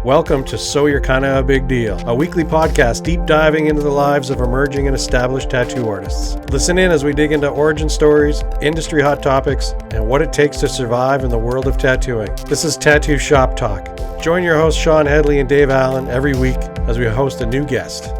Welcome to So You're Kinda a Big Deal, a weekly podcast deep diving into the lives of emerging and established tattoo artists. Listen in as we dig into origin stories, industry hot topics, and what it takes to survive in the world of tattooing. This is Tattoo Shop Talk. Join your hosts Shawn, Hedley, and Dave Allen every week as we host a new guest.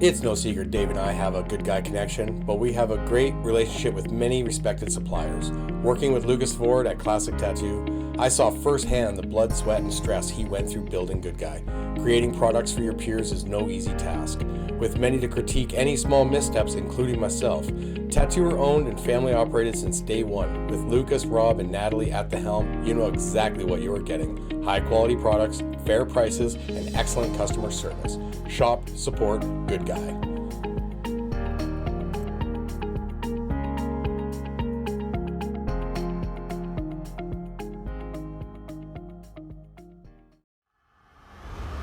It's no secret Dave and I have a good guy connection, but we have a great relationship with many respected suppliers. Working with Lucas Ford at Classic Tattoo, I saw firsthand the blood, sweat, and stress he went through building Good Guy. Creating products for your peers is no easy task. With many to critique any small missteps, including myself, tattooer owned and family operated since day one. With Lucas, Rob, and Natalie at the helm, you know exactly what you are getting. High quality products, fair prices, and excellent customer service. Shop, support, Good Guy.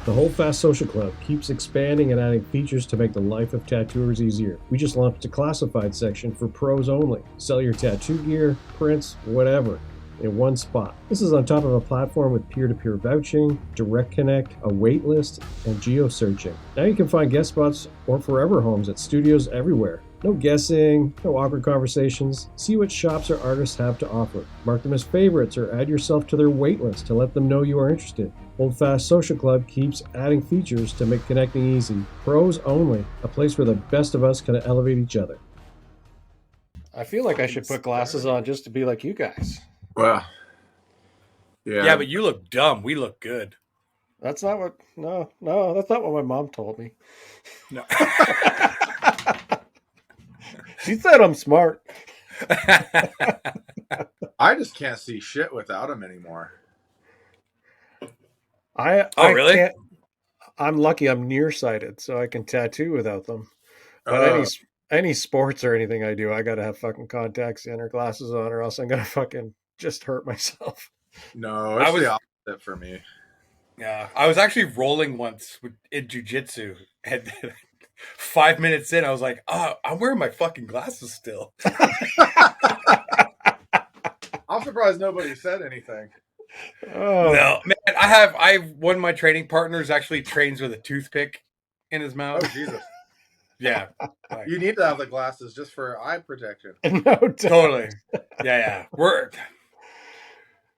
The Holdfast Social Club keeps expanding and adding features to make the life of tattooers easier. We just launched a classified section for pros only. Sell your tattoo gear, prints, whatever, in one spot. This is on top of a platform with peer-to-peer vouching, direct connect, a wait list, and geo-searching. Now you can find guest spots or forever homes at studios everywhere. No guessing, no awkward conversations. See what shops or artists have to offer. Mark them as favorites or add yourself to their wait list to let them know you are interested. Holdfast Social Club keeps adding features to make connecting easy. Pros only, a place where the best of us can elevate each other. I feel like I should put glasses on just to be like you guys. Well, yeah. Yeah, but you look dumb. We look good. That's not what, no, that's not what my mom told me. No. She said I'm smart. I just can't see shit without them anymore. Really? Can't, I'm lucky I'm nearsighted, so I can tattoo without them. But any sports or anything I do, I gotta have fucking contacts in or glasses on, or else I'm gonna fucking just hurt myself. No, it's the opposite for me. Yeah, I was actually rolling once in jiu-jitsu, and 5 minutes in, I was like, I'm wearing my fucking glasses still. I'm surprised nobody said anything. Oh. No, man, one of my training partners actually trains with a toothpick in his mouth. Oh, Jesus. Yeah. You need to have the glasses just for eye protection. No, totally. Yeah.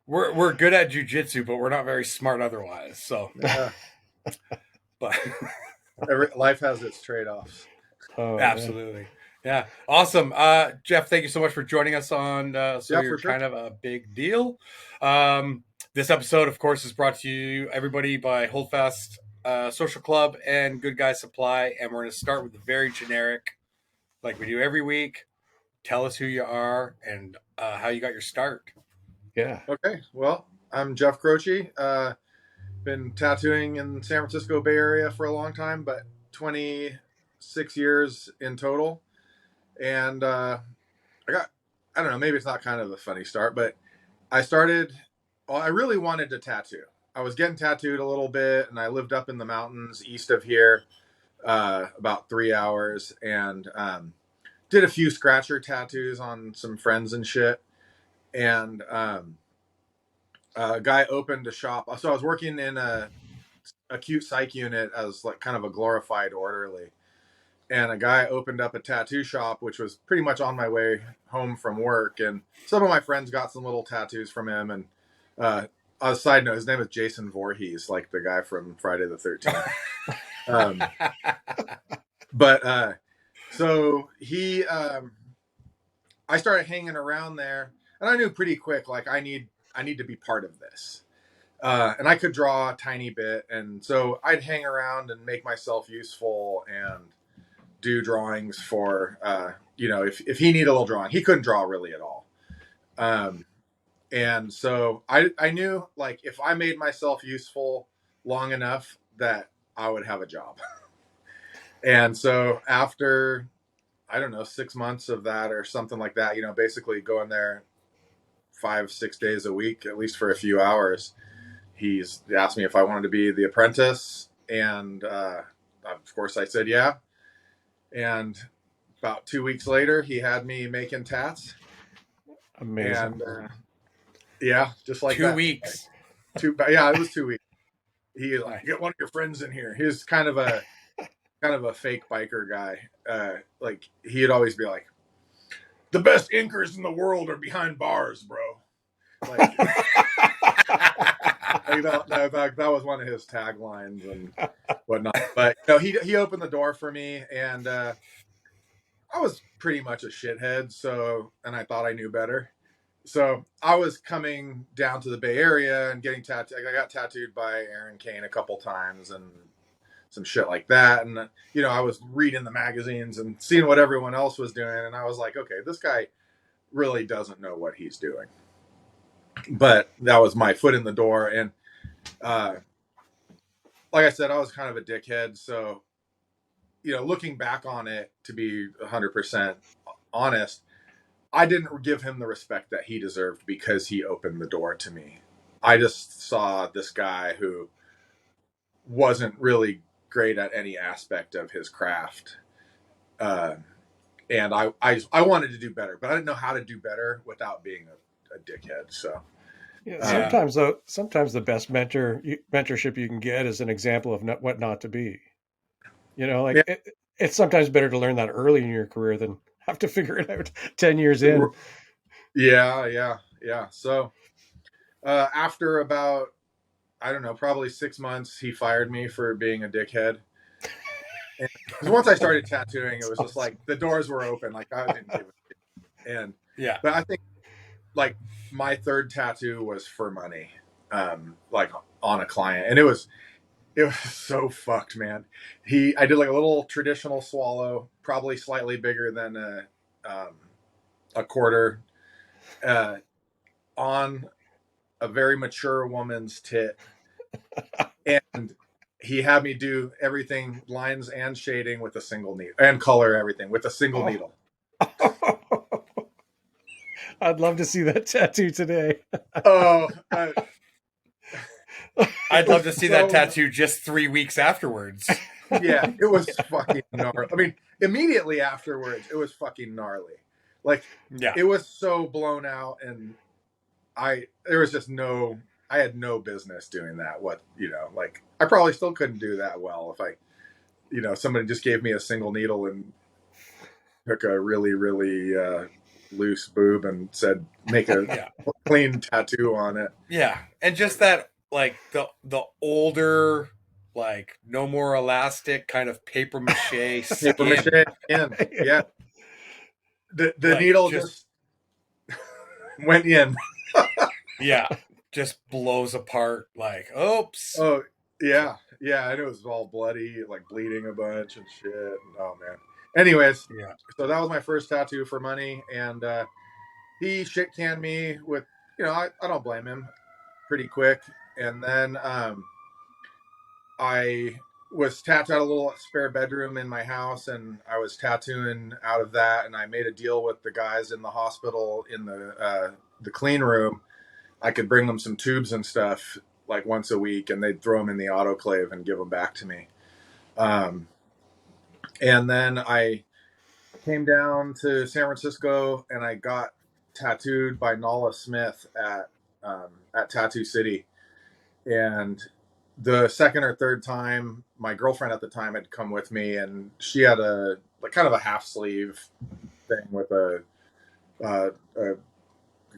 We're good at jiu-jitsu, but we're not very smart otherwise. So, yeah. But life has its trade-offs. Oh, absolutely. Man. Yeah. Awesome. Jeff, thank you so much for joining us on So You're Kind of a Big Deal. This episode, of course, is brought to you, everybody, by Holdfast Social Club and Good Guy Supply. And we're going to start with the very generic, like we do every week. Tell us who you are and how you got your start. Yeah. Okay. Well, I'm Jeff Croci. Been tattooing in San Francisco Bay Area for a long time, but 26 years in total. And I don't know, maybe it's not kind of a funny start, but I really wanted to tattoo. I was getting tattooed a little bit, and I lived up in the mountains east of here, about 3 hours, and did a few scratcher tattoos on some friends and shit. And a guy opened a shop. So I was working in a acute psych unit as like kind of a glorified orderly. And a guy opened up a tattoo shop, which was pretty much on my way home from work. And some of my friends got some little tattoos from him. And on a side note, his name is Jason Voorhees, like the guy from Friday the 13th. So he, I started hanging around there, and I knew pretty quick, like I need to be part of this. And I could draw a tiny bit. And so I'd hang around and make myself useful and do drawings for, if he needed a little drawing, he couldn't draw really at all. And so I knew, like, if I made myself useful long enough that I would have a job. And so after, 6 months of that or something like that, basically going there 5-6 days a week, at least for a few hours, he asked me if I wanted to be the apprentice. And, of course I said, yeah. And about 2 weeks later, he had me making tats, Amazing. and yeah, just like Two that. weeks. Yeah, it was 2 weeks. He like, Nice. get one of your friends in here. He was kind of a fake biker guy. Like he'd always be like, the best inkers in the world are behind bars, bro. Like, that was one of his taglines and whatnot. But he opened the door for me, and I was pretty much a shithead. So, and I thought I knew better. So I was coming down to the Bay Area and getting tattooed. I got tattooed by Aaron Kane a couple times and some shit like that. And I was reading the magazines and seeing what everyone else was doing, and I was like, okay, this guy really doesn't know what he's doing. But that was my foot in the door, and like I said, I was kind of a dickhead. So, looking back on it, to be 100% honest, I didn't give him the respect that he deserved because he opened the door to me. I just saw this guy who wasn't really great at any aspect of his craft. And I wanted to do better, but I didn't know how to do better without being a dickhead. So Yeah, sometimes the best mentorship you can get is an example of what not to be. yeah, It's sometimes better to learn that early in your career than have to figure it out 10 years in. yeah. So after about, I don't know, probably 6 months, he fired me for being a dickhead. Because once I started tattooing, it was just like the doors were open. Like I didn't give a shit. And Yeah. but I think like my third tattoo was for money, like on a client, and it was so fucked, man. I did like a little traditional swallow, probably slightly bigger than a quarter, on a very mature woman's tit, and he had me do everything, lines and shading, with a single needle, and color everything with a single needle. I'd love to see that tattoo today. Oh, I'd love to see that tattoo just 3 weeks afterwards. Yeah, it was fucking gnarly. I mean, immediately afterwards, it was fucking gnarly. Like, Yeah. it was so blown out, and there was just I had no business doing that. Like, I probably still couldn't do that well if somebody just gave me a single needle and took a really, really loose boob and said, make a clean tattoo on it. Yeah. And just that, like, the older, like, no more elastic kind of paper mache skin. Paper mache in. Yeah. The Like, needle just went in. Yeah. Just blows apart, like, oops. Oh, yeah. Yeah, and it was all bloody, like bleeding a bunch and shit. Oh, man. Anyways, Yeah. so that was my first tattoo for money, and he shit canned me with, I don't blame him, pretty quick. And then I was tattooed a little spare bedroom in my house, and I was tattooing out of that, and I made a deal with the guys in the hospital in the clean room. I could bring them some tubes and stuff like once a week, and they'd throw them in the autoclave and give them back to me. And then I came down to San Francisco, and I got tattooed by Nala Smith at Tattoo City. And the second or third time, my girlfriend at the time had come with me, and she had kind of a half sleeve thing with a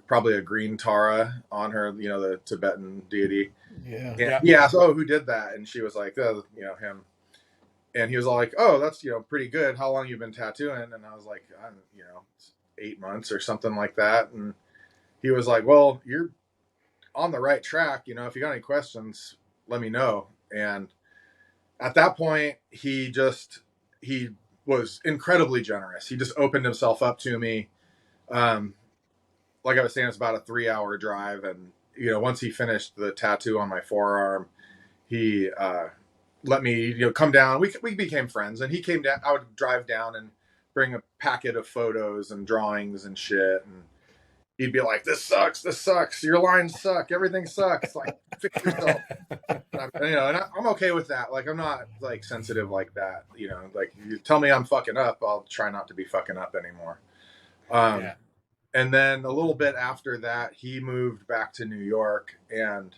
probably a green Tara on her, the Tibetan deity. Yeah. And he asked, "Oh, who did that?" And she was like, "Oh, him." And he was all like, "Oh, that's pretty good. How long you been tattooing?" And I was like, "I'm 8 months or something like that." And he was like, "Well, you're on the right track. If you got any questions, let me know." And at that point, he was incredibly generous. He just opened himself up to me. Like I was saying, it's about a 3-hour drive. And, once he finished the tattoo on my forearm, he let me, come down. We became friends, and he came down. I would drive down and bring a packet of photos and drawings and shit. And he'd be like, this sucks, your lines suck, everything sucks, like fix yourself. And I'm okay with that. Like, I'm not like sensitive like that. Like, you tell me I'm fucking up, I'll try not to be fucking up anymore. Yeah. And then a little bit after that, he moved back to New York, and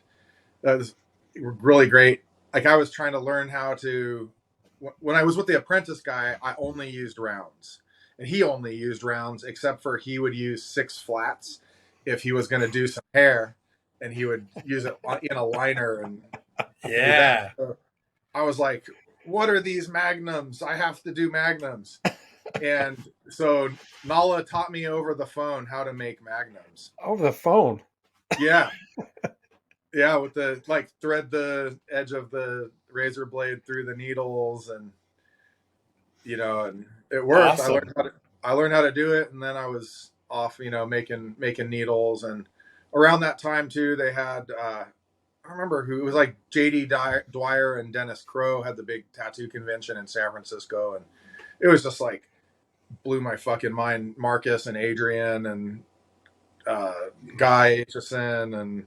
that was really great. Like, I was trying to learn how to. When I was with the apprentice guy, I only used rounds, and he only used rounds, except for he would use 6 flats if he was going to do some hair, and he would use it in a liner and do that. Yeah. So I was like, "What are these magnums? I have to do magnums." And so Nala taught me over the phone how to make magnums. Over the phone. Yeah. Yeah, with the like thread the edge of the razor blade through the needles, and and it worked. Awesome. I learned how to do it, and then I was off, making needles. And around that time too, they had I don't remember who it was, like JD Dwyer and Dennis Crow had the big tattoo convention in San Francisco, and it was just like blew my fucking mind. Marcus and Adrian and Guy Aitchison and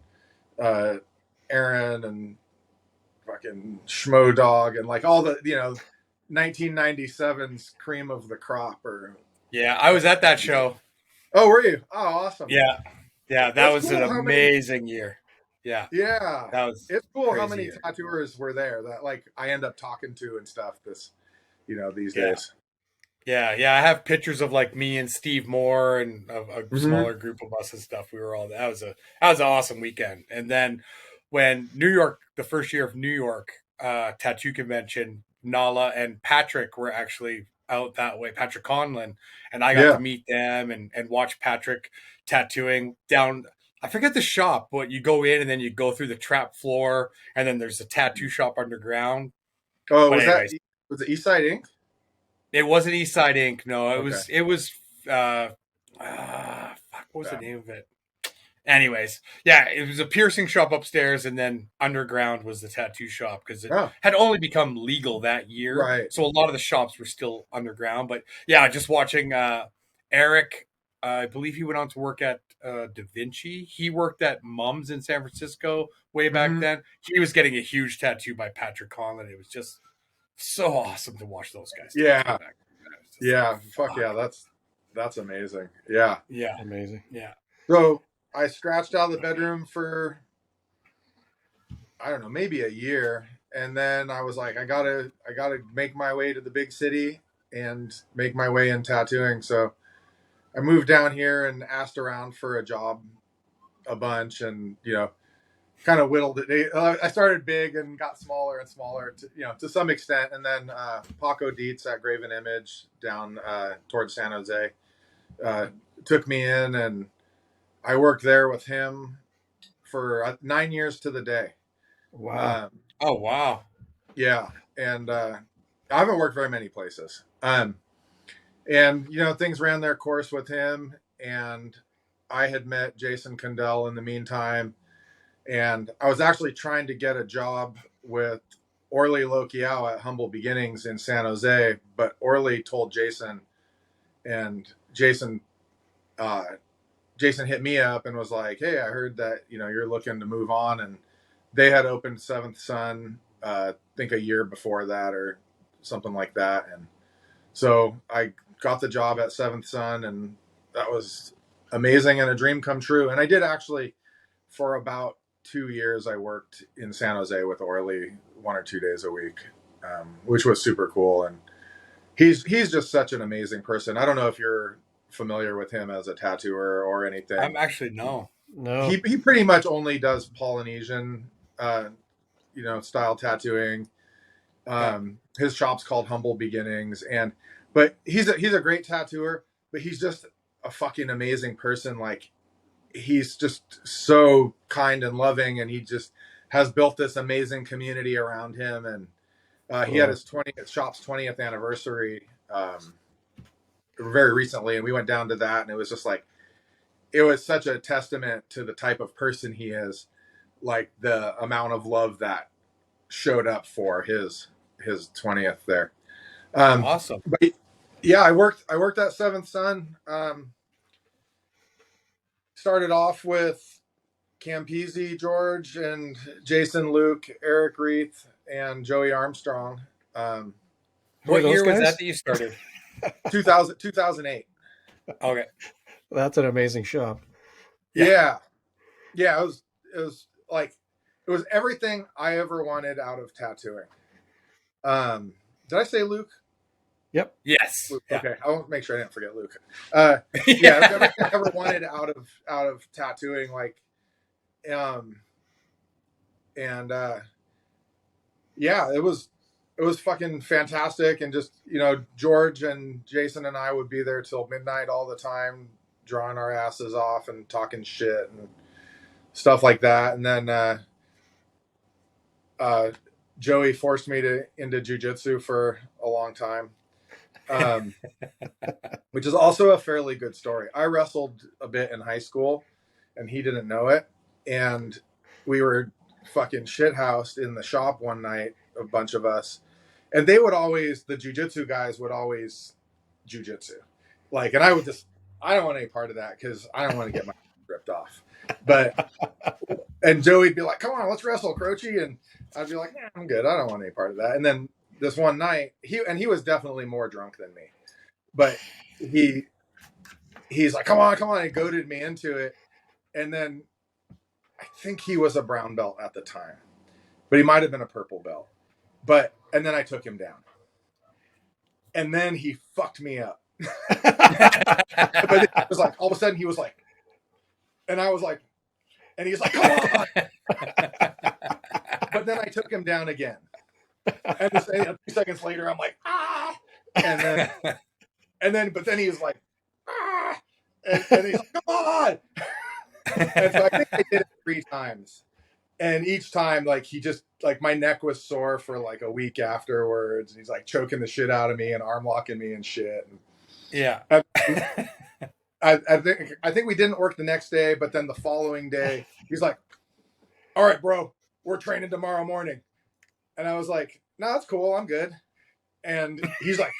Aaron and fucking Schmo Dog and like all the 1997's cream of the crop. Or Yeah, I was at that show. oh, were you? Oh, awesome. Yeah, that It's was cool an amazing year. Yeah, Yeah, that was. it's cool how many year. tattooers were there that like I end up talking to and stuff. These Yeah. days. Yeah. I have pictures of like me and Steve Moore and a smaller group of us and stuff. We were all that was an awesome weekend. And then when New York, the first year of New York tattoo convention, Nala and Patrick were actually out that way. Patrick Conlon, and I got to meet them and watch Patrick tattooing down. I forget the shop, but you go in and then you go through the trap floor, and then there's a tattoo shop underground. Oh, But was anyways, was it Eastside Ink? it wasn't Eastside Ink. No, it Okay. was. Fuck, what was the name of it? Anyways, yeah, it was a piercing shop upstairs, and then underground was the tattoo shop because it had only become legal that year. Right. So a lot of the shops were still underground. But yeah, just watching Eric. I believe he went on to work at Da Vinci. He worked at Mum's in San Francisco way back then. He was getting a huge tattoo by Patrick Conlon. It was just so awesome to watch those guys. Yeah. Yeah. Like, fuck yeah. That's amazing. Yeah. Yeah. Amazing. Yeah. So I scratched out of the bedroom for, I don't know, maybe a year. And then I was like, I gotta make my way to the big city and make my way in tattooing. So I moved down here and asked around for a job a bunch, and kind of whittled it. I started big and got smaller and smaller to some extent. And then Paco Dietz at Graven Image down towards San Jose took me in, and I worked there with him for 9 years to the day. Wow. Oh, wow. Yeah. And I haven't worked very many places. And things ran their course with him, and I had met Jason Condell in the meantime, and I was actually trying to get a job with Orly Lokiao at Humble Beginnings in San Jose, but Orly told Jason, and Jason hit me up and was like, "Hey, I heard that you're looking to move on," and they had opened Seventh Son, I think a year before that or something like that, and so I got the job at Seventh Son, and that was amazing and a dream come true. And I did actually, for about 2 years, I worked in San Jose with Orly 1 or 2 days a week, which was super cool. And he's just such an amazing person. I don't know if you're familiar with him as a tattooer or anything. I'm actually no. He pretty much only does Polynesian, style tattooing. His shop's called Humble Beginnings, but he's a great tattooer, but he's just a fucking amazing person. Like, he's just so kind and loving, and he just has built this amazing community around him. And he had his shop's 20th anniversary very recently, and we went down to that, and it was just like, it was such a testament to the type of person he is, like the amount of love that showed up for his 20th there. Awesome. But yeah, I worked at Seventh Son started off with Campese, George, and Jason, Luke, Eric Reith, and Joey Armstrong. Who are What those year was guys? that you started? 2008. Okay. That's an amazing shop. Yeah. Yeah. It was like it was everything I ever wanted out of tattooing. Did I say Luke? Yep. Yes. Luke. Yeah. Okay, I want to make sure I didn't forget Luke. Yeah, it was Yeah. everything I ever wanted out of tattooing. Like, um, and yeah, it was fucking fantastic. And just George and Jason and I would be there till midnight all the time, drawing our asses off and talking shit and stuff like that. And then uh, Joey forced me into jujitsu for a long time, um, which is also a fairly good story. I wrestled a bit in high school, and he didn't know it. And we were fucking shithoused in the shop one night, a bunch of us, and the jujitsu guys would always jujitsu, like, and I don't want any part of that because I don't want to get my ripped off, but. And Joey'd be like, "Come on, let's wrestle, Croci," and I'd be like, "Nah, I'm good. I don't want any part of that." And then this one night, he was definitely more drunk than me, but he's like, "Come on, come on," and goaded me into it. And then I think he was a brown belt at the time, but he might have been a purple belt. And then I took him down, and then he fucked me up. But it was like all of a sudden he was like, and I was like, and he's like, "Come on!" But then I took him down again. And just, 2 seconds later, I'm like, ah, but then he was like, ah, and he's like, come on. And so I think I did it 3 times, and each time, like, he just, like, my neck was sore for like a week afterwards. And he's like choking the shit out of me and arm locking me and shit. Yeah. I think we didn't work the next day, but then the following day, he's like, all right, bro, we're training tomorrow morning. And I was like, no, that's cool. I'm good. And he's like,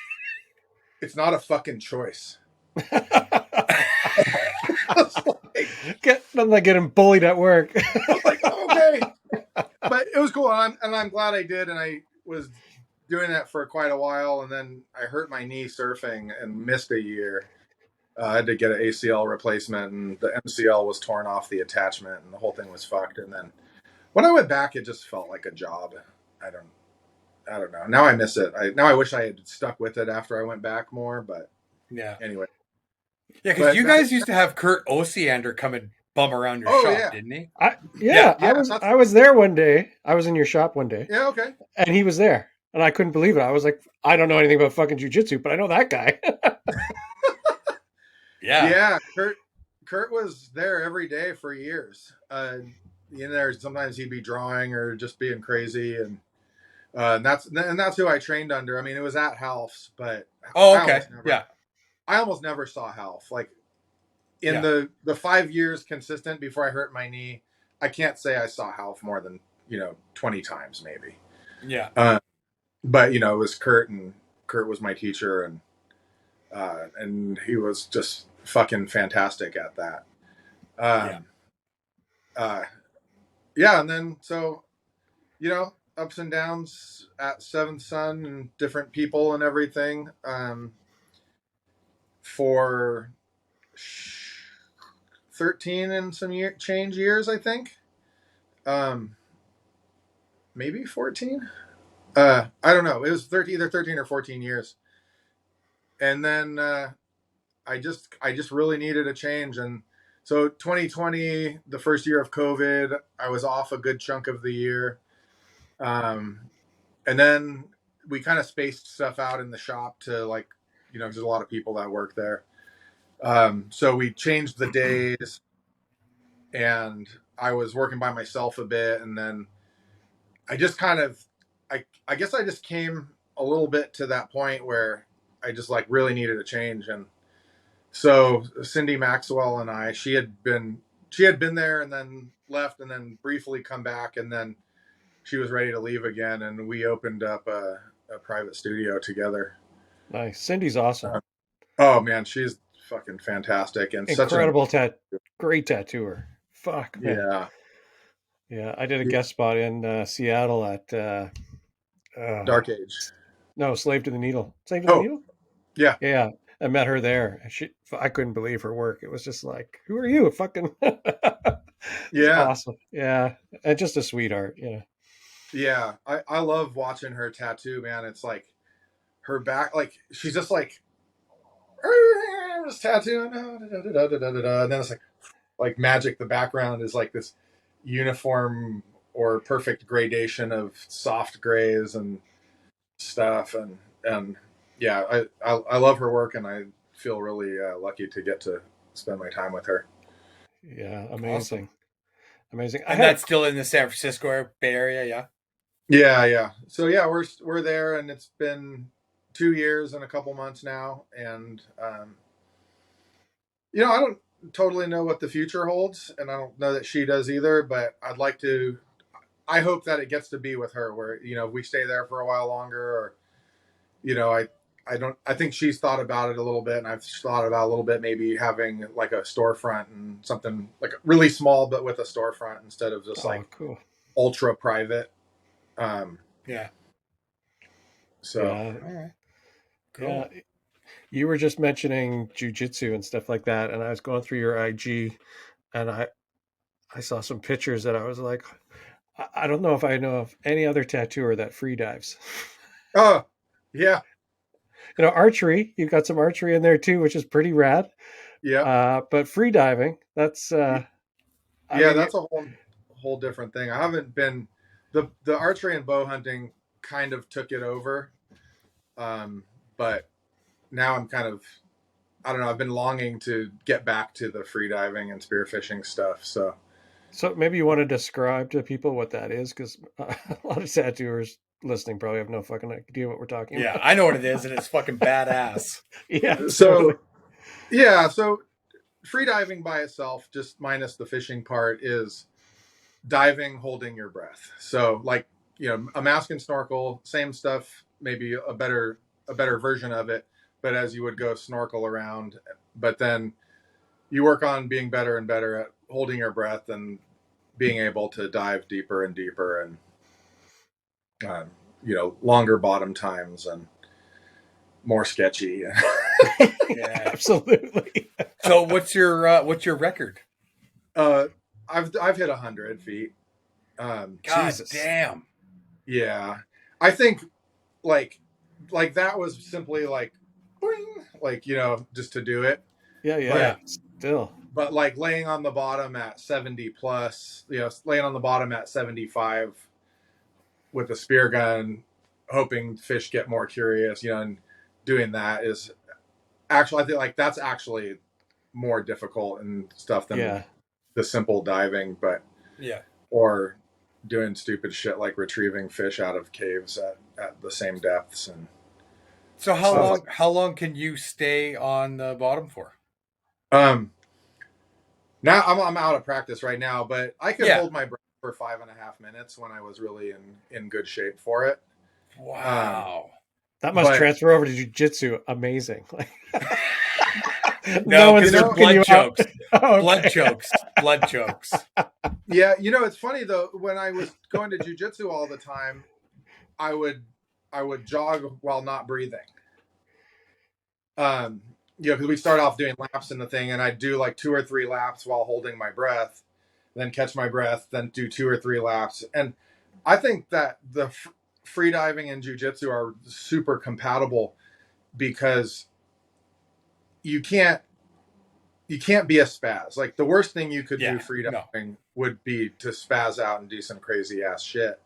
it's not a fucking choice. Nothing like getting bullied at work. I was like, oh, okay. But it was cool. And I'm glad I did. And I was doing that for quite a while. And then I hurt my knee surfing and missed a year. I had to get an ACL replacement, and the MCL was torn off the attachment, and the whole thing was fucked. And then when I went back, it just felt like a job. I don't know. Now I miss it. Now I wish I had stuck with it after I went back more. But Yeah. anyway. Yeah, because you guys used to have Kurt Osiander come and bum around your shop, didn't he? I was there one day. I was in your shop one day. Yeah, okay. And he was there. And I couldn't believe it. I was like, I don't know anything about fucking jujitsu, but I know that guy. Yeah. Kurt was there every day for years. There sometimes he'd be drawing or just being crazy, and that's who I trained under. I mean, it was at Half's, but okay. I almost never saw Half. Like in the 5 years consistent before I hurt my knee, I can't say I saw Half more than 20 times maybe. Yeah. But it was Kurt, and Kurt was my teacher, and he was just fucking fantastic at that. And then so ups and downs at Seventh Son and different people and everything, for 13 and some change years, I think, maybe 14. I don't know, it was either 13 or 14 years. And then I just really needed a change. And so 2020, the first year of COVID, I was off a good chunk of the year. And then we kind of spaced stuff out in the shop to, like, there's a lot of people that work there. So we changed the days, and I was working by myself a bit. And then I just I guess I just came a little bit to that point where I just, like, really needed a change. And so Cindy Maxwell and she had been there and then left and then briefly come back, and then she was ready to leave again, and we opened up a private studio together. Nice. Cindy's awesome. Oh man, she's fucking fantastic and incredible Great tattooer. Fuck, man. Yeah. Yeah, I did a Yeah. guest spot in Seattle at uh, Dark Age. no, Slave to the Needle. Slave to the Oh, Needle? yeah. Yeah, I met her there. I couldn't believe her work. It was just like, who are you? Fucking, it's Yeah. awesome. Yeah, and just a sweetheart. Yeah. Yeah. I love watching her tattoo, man. It's like her back, like, she's just like, just tattooing. And then it's like magic. The background is like this uniform or perfect gradation of soft grays and stuff. And yeah, I love her work, and I feel really lucky to get to spend my time with her. Yeah, Awesome. amazing, amazing. I And had that's still in the San Francisco Bay Area, yeah. Yeah, yeah. So yeah, we're there, and it's been 2 years and a couple months now, and I don't totally know what the future holds, and I don't know that she does either. But I'd like to. I hope that it gets to be with her, where we stay there for a while longer, or I don't. I think she's thought about it a little bit, and I've thought about a little bit, maybe having like a storefront and something like really small, but with a storefront instead of just oh like cool. ultra private. Um, Yeah. so Yeah, All right. yeah. Cool. You were just mentioning jujitsu and stuff like that, and I was going through your IG, and I saw some pictures that I was like, I don't know if I know of any other tattooer that free dives. oh yeah, Archery, you've got some archery in there too, which is pretty rad. yeah, But free diving, that's I yeah. mean, That's a whole different thing. I haven't been the archery and bow hunting kind of took it over, but now I'm kind of, I don't know. I've been longing to get back to the free diving and spearfishing stuff. So so maybe you want to describe to people what that is, because a lot of tattooers listening probably have no fucking idea what we're talking Yeah, about. I know what it is, and it's fucking badass. Yeah, totally. so yeah, so free diving by itself, just minus the fishing part, is diving holding your breath. So like, a mask and snorkel, same stuff, maybe a better version of it, but as you would go snorkel around, but then you work on being better and better at holding your breath and being able to dive deeper and deeper, and longer bottom times and more sketchy. Yeah. Absolutely. So what's your record? uh I've hit 100 feet. God Jesus. damn. Yeah, I think like that was simply like boing, like just to do it. Yeah, yeah. Yeah. Still. But like laying on the bottom at 70 plus, laying on the bottom at 75 with a spear gun, hoping fish get more curious, and doing that is actually, I think, like that's actually more difficult and stuff than Yeah. the simple diving, but Yeah. or doing stupid shit like retrieving fish out of caves at the same depths and So stuff. how long can you stay on the bottom for? Um, now I'm out of practice right now, but I could Yeah. hold my breath for 5.5 minutes when I was really in good shape for it. Wow. That must But transfer over to jujitsu. Amazing. No, one's because they're looking you blood chokes. up. Oh, Blood okay. chokes. Blood chokes. yeah, it's funny though. When I was going to jujitsu all the time, I would jog while not breathing. Because we start off doing laps in the thing, and I'd do like 2 or 3 laps while holding my breath, then catch my breath, then do 2 or 3 laps. And I think that the free diving and jujitsu are super compatible because you can't be a spaz. Like the worst thing you could do free diving would be to spaz out and do some crazy ass shit.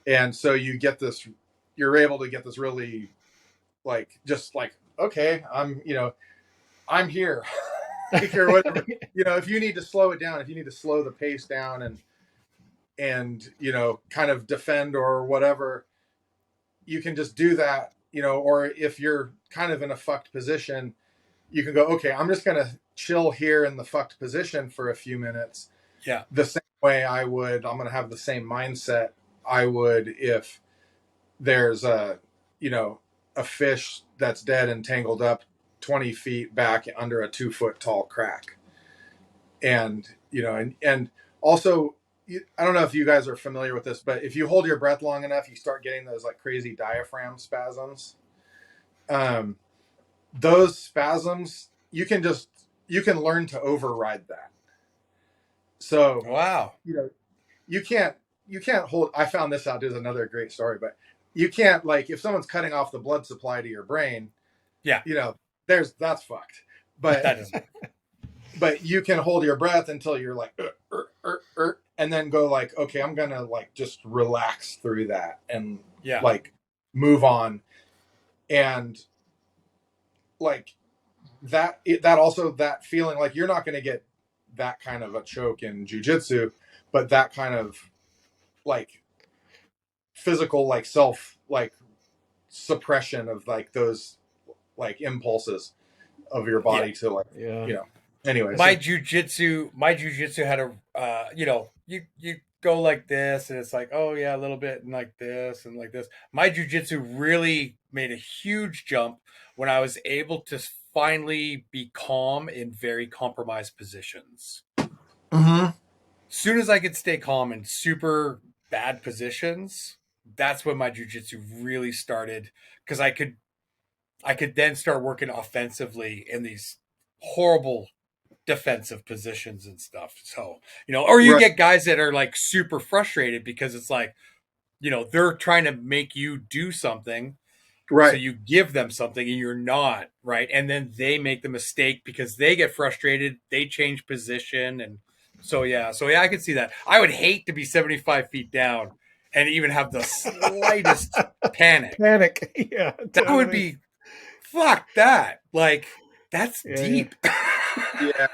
And so you're able to get this really like, just like, okay, I'm here. Or whatever. If you need to slow it down, if you need to slow the pace down and kind of defend or whatever, you can just do that. Or if you're kind of in a fucked position, you can go, okay, I'm just gonna chill here in the fucked position for a few minutes. Yeah. The same way I'm gonna have the same mindset I would if there's a fish that's dead and tangled up 20 feet back under a 2-foot tall crack. And and also, I don't know if you guys are familiar with this, but if you hold your breath long enough, you start getting those like crazy diaphragm spasms. Um, those spasms, you can learn to override that. So Wow. you can't you can't hold. I found this out. Is another great story, but you can't, like, if someone's cutting off the blood supply to your brain, Yeah, that's fucked. But that doesn't. but you can hold your breath until you're like, and then go like, okay, I'm gonna like just relax through that and Yeah. like move on. And like that also, that feeling, like, you're not gonna get that kind of a choke in jujitsu, but that kind of like physical, like self, like suppression of like those like impulses of your Yeah. body to like, Yeah. anyway. My So jujitsu had a you go like this and it's like, oh yeah, a little bit and like this and like this. My jujitsu really made a huge jump when I was able to finally be calm in very compromised positions. mhm. Soon as I could stay calm in super bad positions, that's when my jujitsu really started, because I could then start working offensively in these horrible defensive positions and stuff. So, or you Right, get guys that are like super frustrated because it's like, they're trying to make you do something. So right, you give them something and you're not, right? And then they make the mistake because they get frustrated, they change position. And so yeah, I can see that. I would hate to be 75 feet down and even have the slightest panic. Panic. Yeah, That would totally. be, fuck that. Like, that's Yeah, yeah. deep. yeah.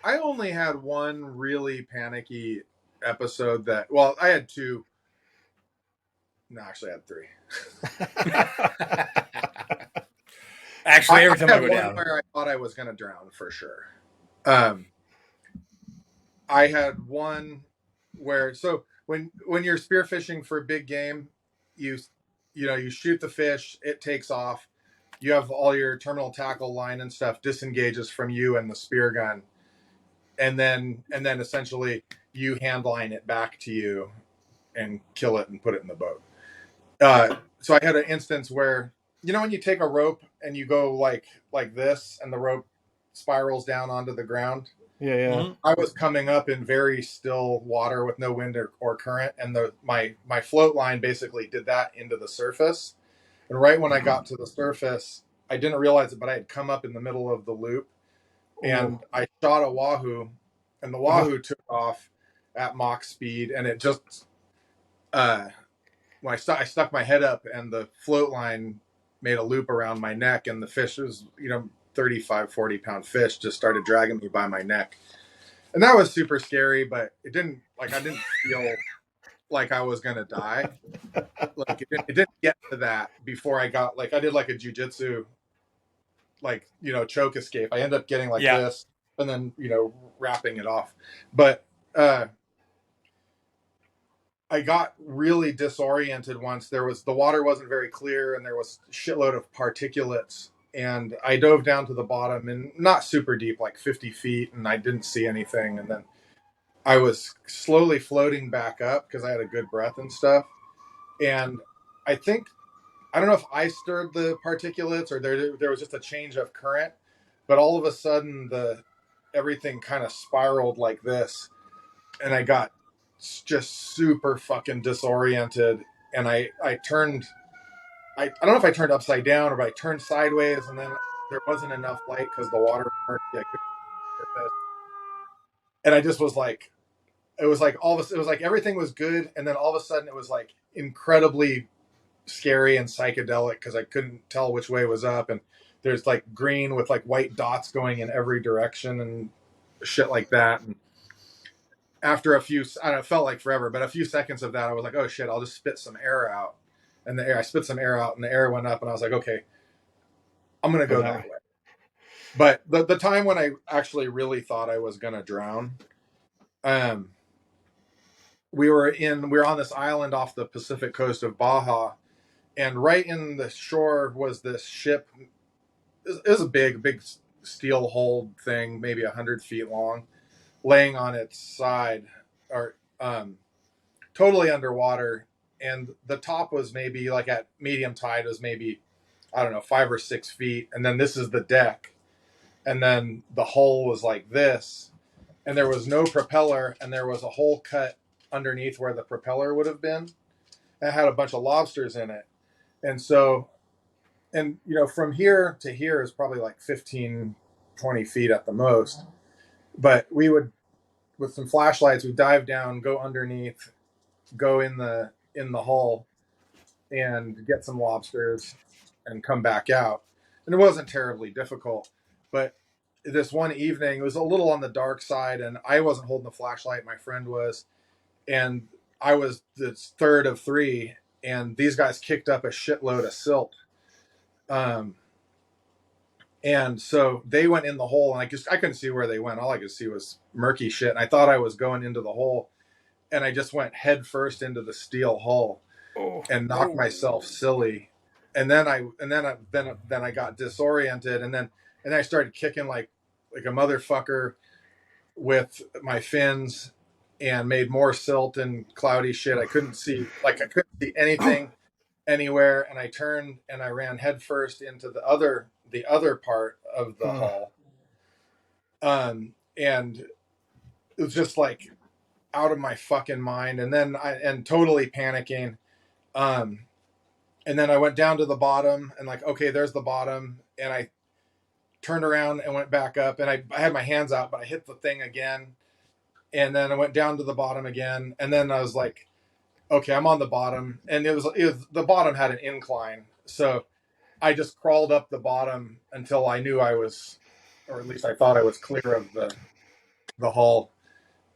I only had one really panicky episode that, well, I had two. No, actually, I had three. Actually, I every time I had go one down. where I thought I was going to drown for sure. Um, I had one where, so when you're spearfishing for big game, you you shoot the fish, it takes off. You have all your terminal tackle line and stuff disengages from you and the spear gun, and then essentially you hand line it back to you and kill it and put it in the boat. So I had an instance where, when you take a rope and you go like this, and the rope spirals down onto the ground. Yeah, yeah. Mhm. I was coming up in very still water with no wind or current, and my float line basically did that into the surface. And right when I got to the surface, I didn't realize it, but I had come up in the middle of the loop, Ooh. and I shot a wahoo, and the wahoo took off at Mach speed, and it just when I stuck my head up, and the float line made a loop around my neck, and the fish was 35, 40 pound fish just started dragging me by my neck. And that was super scary, but I didn't feel like I was gonna die. Like it didn't get to that before I did like a jujitsu, like, choke escape. I ended up getting like Yeah. this, and then wrapping it off. But I got really disoriented once. The water wasn't very clear, and there was a shitload of particulates. And I dove down to the bottom, and not super deep, like 50 feet, and I didn't see anything. And then I was slowly floating back up because I had a good breath and stuff. And I think, I don't know if I stirred the particulates or there was just a change of current, but all of a sudden everything kind of spiraled like this, and I got just super fucking disoriented. And I turned, I don't know if I turned upside down or I turned sideways, and then there wasn't enough light because the water was murky. I couldn't surface. And I just was like, it was like it was like everything was good, and then all of a sudden it was like incredibly scary and psychedelic because I couldn't tell which way was up, and there's like green with like white dots going in every direction and shit like that. And after I don't know, it felt like forever, but a few seconds of that, I was like, oh shit, I'll just spit some air out. And I spit some air out, and the air went up, and I was like, okay, I'm gonna go that way. But the time when I actually really thought I was gonna drown, um, we were on this island off the Pacific coast of Baja, and right in the shore was this ship. It was a big steel hulled thing, maybe 100 feet long, laying on its side, or totally underwater. And the top was maybe like at medium tide was maybe, I don't know, 5 or 6 feet. And then this is the deck. And then the hull was like this. And there was no propeller. And there was a hole cut underneath where the propeller would have been. It had a bunch of lobsters in it. And so, and from here to here is probably like 15, 20 feet at the most. But we would, with some flashlights, we dive down, go underneath, go in the hull, and get some lobsters, and come back out. And it wasn't terribly difficult, but this one evening it was a little on the dark side, and I wasn't holding the flashlight. My friend was, and I was the third of three, and these guys kicked up a shitload of silt. And so they went in the hole, and I couldn't see where they went. All I could see was murky shit, and I thought I was going into the hole, and I just went head first into the steel hull and knocked myself silly. And then I got disoriented, and then I started kicking like a motherfucker with my fins, and made more silt and cloudy shit. I couldn't see anything anywhere, and I turned and I ran headfirst into the other part of the hull. And it was just like out of my fucking mind, and then totally panicking. And then I went down to the bottom, and like, okay, there's the bottom, and I turned around and went back up, and I had my hands out, but I hit the thing again, and then I went down to the bottom again, and then I was like, okay, I'm on the bottom, and it was the bottom had an incline, so I just crawled up the bottom until I knew I was, or at least I thought I was clear of the hull,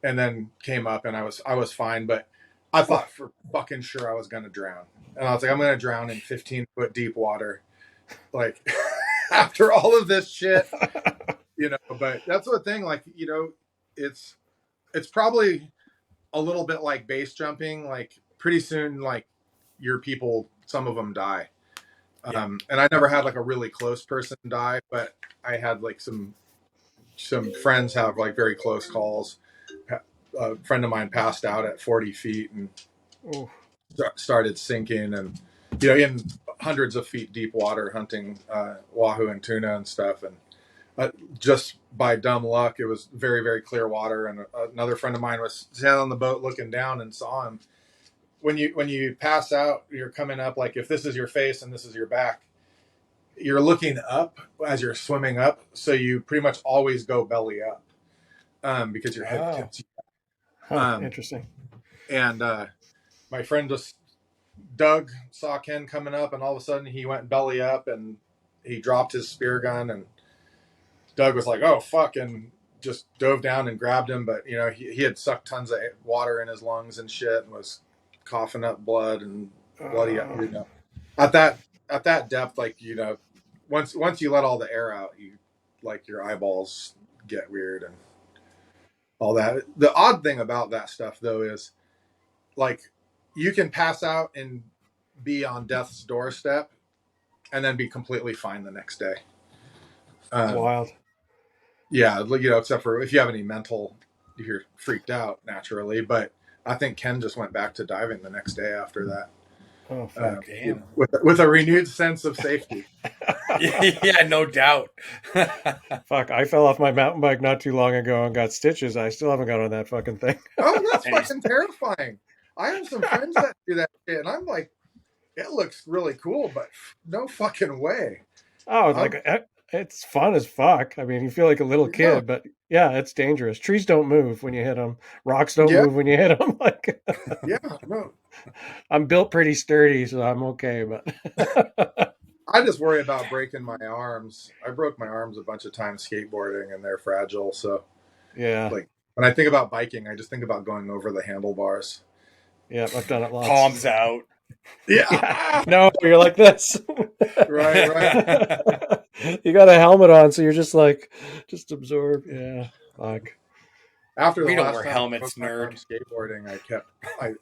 and then came up, and I was fine, but I thought for fucking sure I was gonna drown, and I was like, I'm gonna drown in 15-foot deep water, like after all of this shit, But that's the thing, like it's probably a little bit like base jumping. Like pretty soon, like your people, some of them die. And I never had like a really close person die, but I had like some friends have like very close calls. A friend of mine passed out at 40 feet and started sinking, and in hundreds of feet deep water hunting wahoo and tuna and stuff. And just by dumb luck, it was very, very clear water. And another friend of mine was standing on the boat looking down and saw him. When you pass out, you're coming up, like if this is your face and this is your back, you're looking up as you're swimming up. So you pretty much always go belly up because your head tips you. Interesting. And my friend just, Doug, saw Ken coming up, and all of a sudden he went belly up, and he dropped his spear gun, and Doug was like, oh, fuck, and just dove down and grabbed him. But, he had sucked tons of water in his lungs and shit, and was coughing up blood and bloody, at that depth, like, once you let all the air out, you, like, your eyeballs get weird and all that. The odd thing about that stuff, though, is like you can pass out and be on death's doorstep and then be completely fine the next day. Wild. Yeah, except for if you have any mental, if you're freaked out naturally. But I think Ken just went back to diving the next day after that. Oh, fuck. With a renewed sense of safety. Yeah, no doubt. Fuck, I fell off my mountain bike not too long ago and got stitches. I still haven't got on that fucking thing. Oh, that's fucking terrifying. I have some friends that do that shit, and I'm like, it looks really cool, but no fucking way. Oh, like it's fun as fuck. I mean, you feel like a little kid, but yeah, it's dangerous. Trees don't move when you hit them. Rocks don't move when you hit them. Like, yeah, no. I'm built pretty sturdy, so I'm okay. But I just worry about breaking my arms. I broke my arms a bunch of times skateboarding, and they're fragile. So yeah, like when I think about biking, I just think about going over the handlebars. Yeah, I've done it lots. Palms out. Yeah. No, you're like this. Right. You got a helmet on, so you're just absorb. Yeah, fuck. After we the don't last wear time helmets, I nerd. Skateboarding,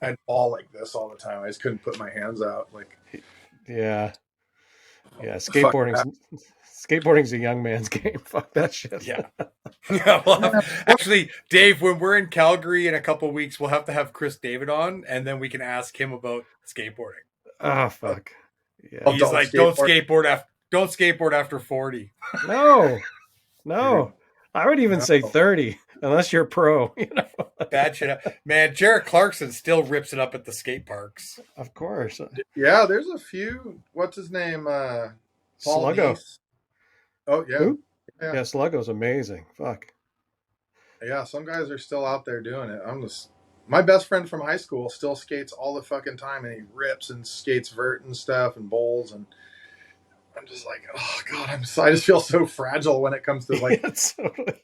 I'd fall like this all the time. I just couldn't put my hands out. Like, yeah, skateboarding's Skateboarding's a young man's game. Fuck that shit. Yeah. Yeah, actually, Dave, when we're in Calgary in a couple of weeks, we'll have to have Chris David on, and then we can ask him about skateboarding. Oh fuck. Yeah. He's like, don't skateboard after 40. No. I would even say 30, unless you're pro. Bad shit. Man, Jared Clarkson still rips it up at the skate parks. Of course. Yeah, there's a few. What's his name? Paul Sluggo. Neese. Oh yeah. Who? Yeah, Sluggo's amazing. Fuck. Yeah, some guys are still out there doing it. My best friend from high school still skates all the fucking time, and he rips and skates vert and stuff and bowls, and I'm just like, oh god, I just feel so fragile when it comes to like. Totally.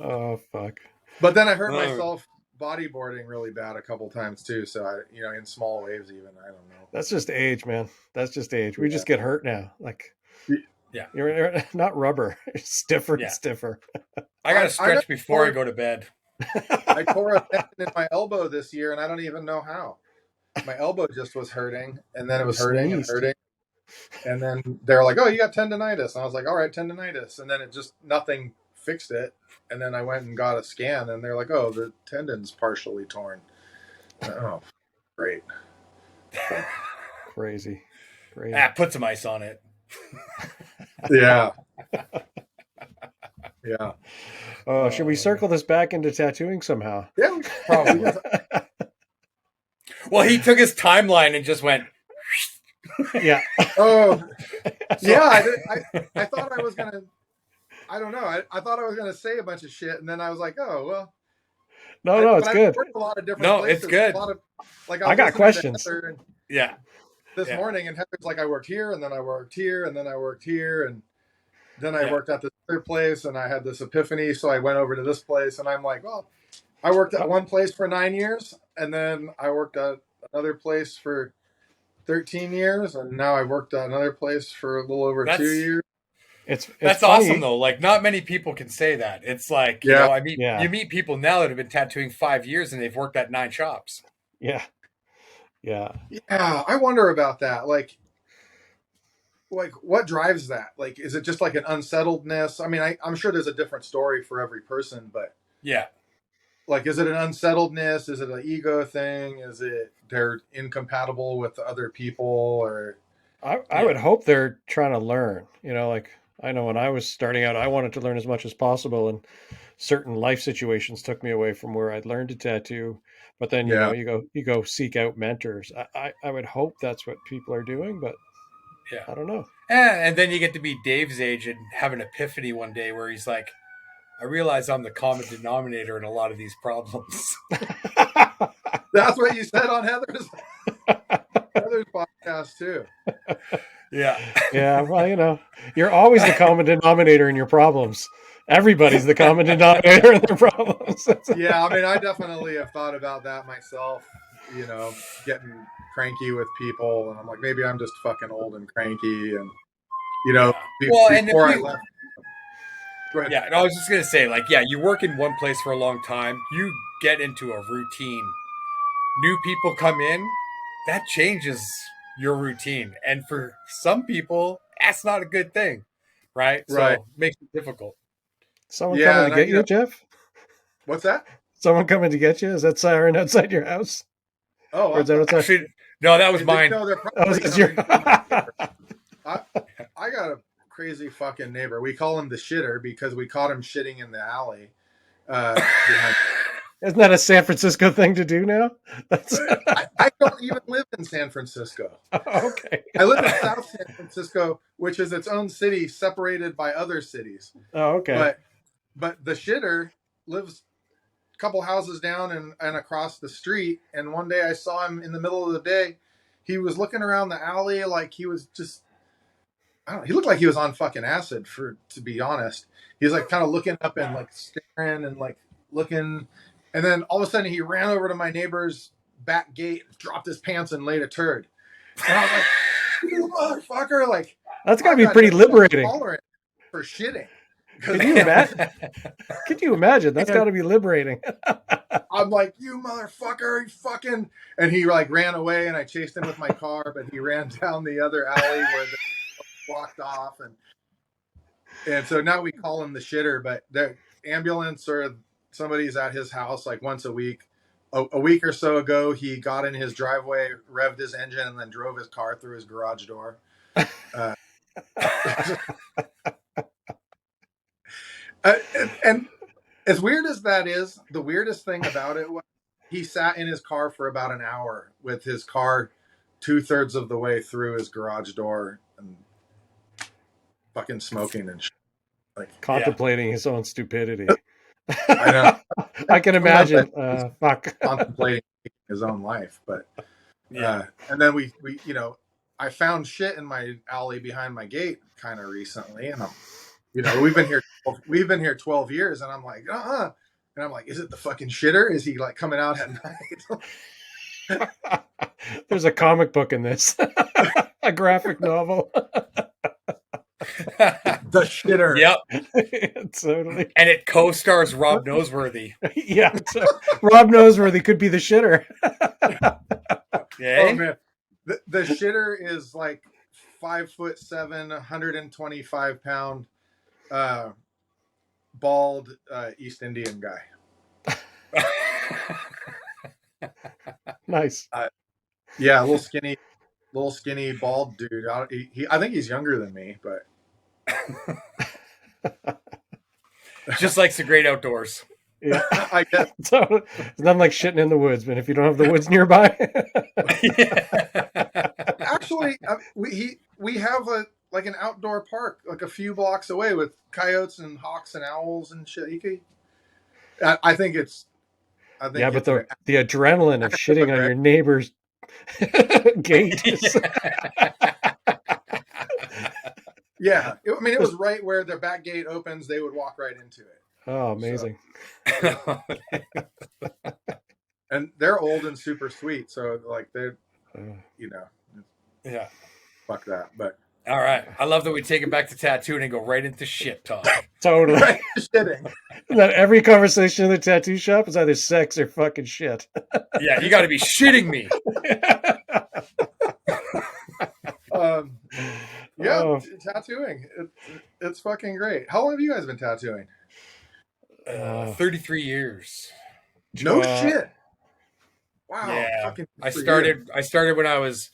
Oh fuck. But then I hurt myself bodyboarding really bad a couple times too. So in small waves even. I don't know. That's just age, man. That's just age. We just get hurt now. Like, yeah, you're not rubber. It's stiffer and stiffer. I got to stretch before I go to bed. I tore a tendon in my elbow this year, and I don't even know how. My elbow just was hurting, and then it was hurting and hurting. And then they're like, "Oh, you got tendonitis." And I was like, "All right, tendonitis." And then nothing fixed it. And then I went and got a scan, and they're like, "Oh, the tendon's partially torn." Oh, great. Crazy. Put some ice on it. Yeah. Yeah. Oh, should we circle this back into tattooing somehow? Yeah, probably. Well, he took his timeline and just went. Yeah. Oh, yeah. I thought I was gonna. I don't know. I thought I was gonna say a bunch of shit, and then I was like, oh well. No, it's good. A lot of different places. It's good. I got questions. This morning, and Heather's like, I worked here, and then I worked here, and then I worked here, and then I worked at this other place, and I had this epiphany, so I went over to this place, and I'm like, well, I worked at one place for 9 years, and then I worked at another place for 13 years, and now I worked at another place for a little over 2 years. That's awesome though. Like, not many people can say that. It's like, you meet people now that have been tattooing 5 years and they've worked at 9 shops. Yeah. I wonder about that. Like what drives that? Like, is it just like an unsettledness? I mean, I'm sure there's a different story for every person, but like, is it an unsettledness? Is it an ego thing? Is it they're incompatible with other people? Or I would hope they're trying to learn. Like, I know when I was starting out, I wanted to learn as much as possible, and certain life situations took me away from where I'd learned to tattoo. But then you go seek out mentors. I would hope that's what people are doing, but I don't know. And then you get to be Dave's age and have an epiphany one day where he's like, I realize I'm the common denominator in a lot of these problems. That's what you said on Heather's podcast too. Yeah. Well, you're always the common denominator in your problems. Everybody's the common denominator in their problems. Yeah, I mean, I definitely have thought about that myself. Getting cranky with people, and I'm like, maybe I'm just fucking old and cranky, and before I left. Go ahead. Yeah, and I was just gonna say, like, you work in one place for a long time, you get into a routine. New people come in, that changes your routine, and for some people, that's not a good thing, right? So it makes it difficult. Someone coming to get you, Jeff? What's that? Someone coming to get you? Is that siren outside your house? Oh, actually, no, that was mine. No, they're probably I got a crazy fucking neighbor. We call him the shitter because we caught him shitting in the alley. Isn't that a San Francisco thing to do now? I don't even live in San Francisco. Okay. I live in South San Francisco, which is its own city separated by other cities. Oh, okay. But the shitter lives a couple houses down and across the street. And one day I saw him in the middle of the day. He was looking around the alley like he was just, he looked like he was on fucking acid, to be honest. He was like kind of looking up and like staring and like looking. And then all of a sudden he ran over to my neighbor's back gate, dropped his pants and laid a turd. And I was like, you motherfucker. Like, that's gotta be pretty liberating. For shitting. Can you imagine? Can you imagine? That's got to be liberating. I'm like, you motherfucker, you fucking, and he like ran away, and I chased him with my car, but he ran down the other alley where the blocked off, and so now we call him the shitter. But the ambulance or somebody's at his house like once a week. A week or so ago, he got in his driveway, revved his engine, and then drove his car through his garage door. Uh, and as weird as that is, the weirdest thing about it was he sat in his car for about an hour with his car 2/3 of the way through his garage door and fucking smoking and shit. Like Contemplating his own stupidity. I know. I can imagine. Fuck. Contemplating his own life, but and then we I found shit in my alley behind my gate kind of recently, and we've been here 12 years, and I'm like, and I'm like, is it the fucking shitter? Is he like coming out at night? There's a comic book in this, a graphic novel. The shitter. Yep. Totally. And it co-stars Rob Noseworthy. Yeah. So Rob Noseworthy could be the shitter. Yeah. Oh man, the shitter is like 5'7", 125-pound, bald East Indian guy. Nice. Yeah, a little skinny, bald dude. I think he's younger than me, but just likes the great outdoors. Yeah, I guess. So it's nothing like shitting in the woods, but if you don't have the woods nearby, Actually, we have an outdoor park like a few blocks away with coyotes and hawks and owls and shit. I think it's. Yeah, but the adrenaline of shitting on your neighbor's gate is... Yeah, I mean, it was right where their back gate opens. They would walk right into it. Oh, amazing. So. And they're old and super sweet, so like they're, yeah, fuck that. But all right, I love that we take it back to tattooing and go right into shit talk. Totally. Right, shitting. That every conversation in the tattoo shop is either sex or fucking shit. Yeah, you got to be shitting me. Tattooing. It's fucking great. How long have you guys been tattooing? 33 years. No shit. Wow. Yeah. I started when I was,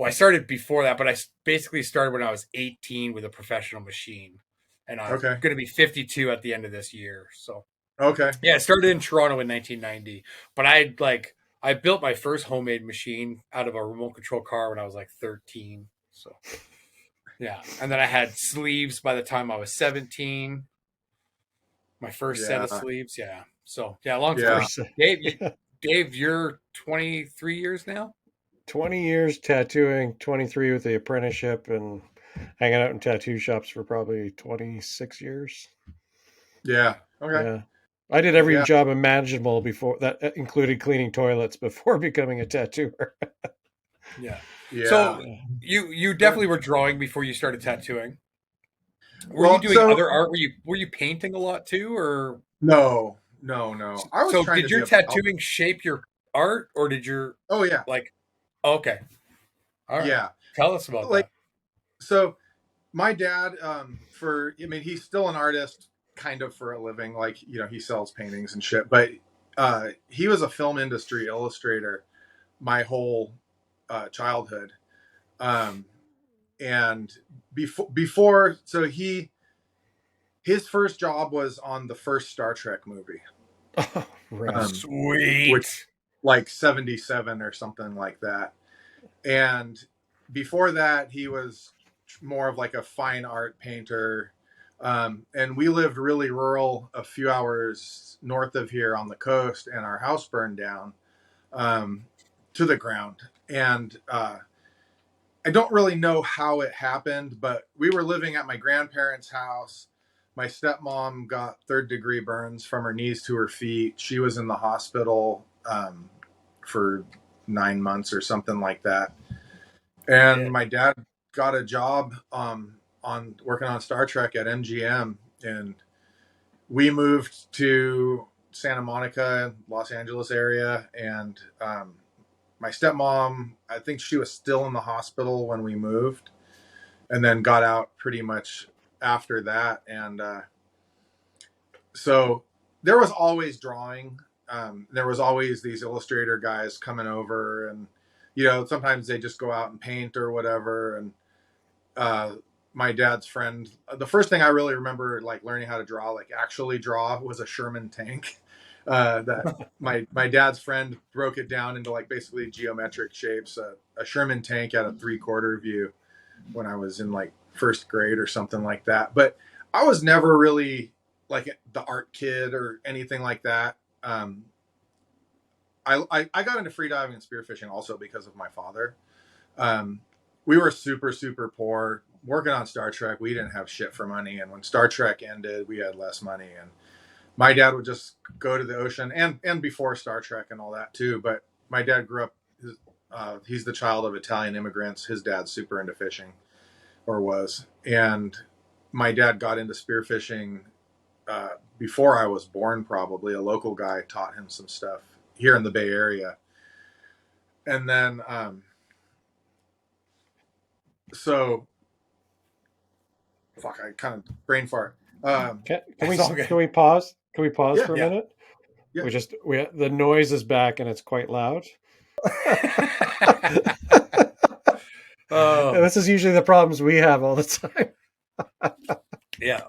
I started before that, but I basically started when I was 18 with a professional machine. And I'm going to be 52 at the end of this year. So, yeah, I started in Toronto in 1990, but I built my first homemade machine out of a remote control car when I was like 13. So, yeah. And then I had sleeves by the time I was 17. My first set of sleeves. Yeah. So, yeah, long story. Dave, you're 23 years now? 20 years tattooing, 23 with the apprenticeship, and hanging out in tattoo shops for probably 26 years. Yeah. Okay. Yeah. I did every job imaginable before that, included cleaning toilets before becoming a tattooer. Yeah. So you definitely were drawing before you started tattooing. Were you doing other art? Were you painting a lot too, or no? Did your tattooing shape your art, or did your okay, all right, yeah? Tell us about that. So, my dad, he's still an artist, kind of for a living. Like he sells paintings and shit. But he was a film industry illustrator my whole childhood. And before, so his first job was on the first Star Trek movie. Oh, right. Sweet. Which, like 77 or something like that. And before that, he was more of like a fine art painter. And we lived really rural, a few hours north of here on the coast, and our house burned down to the ground. And I don't really know how it happened, but we were living at my grandparents' house. My stepmom got 3rd-degree burns from her knees to her feet. She was in the hospital for 9 months or something like that. And my dad got a job on working on Star Trek at MGM, and we moved to Santa Monica, Los Angeles area, and my stepmom, I think she was still in the hospital when we moved, and then got out pretty much after that. And so there was always drawing. There was always these illustrator guys coming over, and sometimes they just go out and paint or whatever. And my dad's friend, the first thing I really remember like learning how to draw, like actually draw, was a Sherman tank. That my dad's friend broke it down into like basically geometric shapes. A Sherman tank at a 3/4 view when I was in like first grade or something like that. But I was never really like the art kid or anything like that. I got into freediving and spearfishing also because of my father. We were super, super poor. Working on Star Trek, we didn't have shit for money. And when Star Trek ended, we had less money. And my dad would just go to the ocean, and before Star Trek and all that too. But my dad grew up, he's the child of Italian immigrants. His dad's super into fishing, or was. And my dad got into spearfishing before I was born, probably. A local guy taught him some stuff here in the Bay Area. And then, so, fuck, I kind of brain fart. Can we pause? Can we pause for a minute? Yeah. The noise is back and it's quite loud. Oh, this is usually the problems we have all the time. Yeah.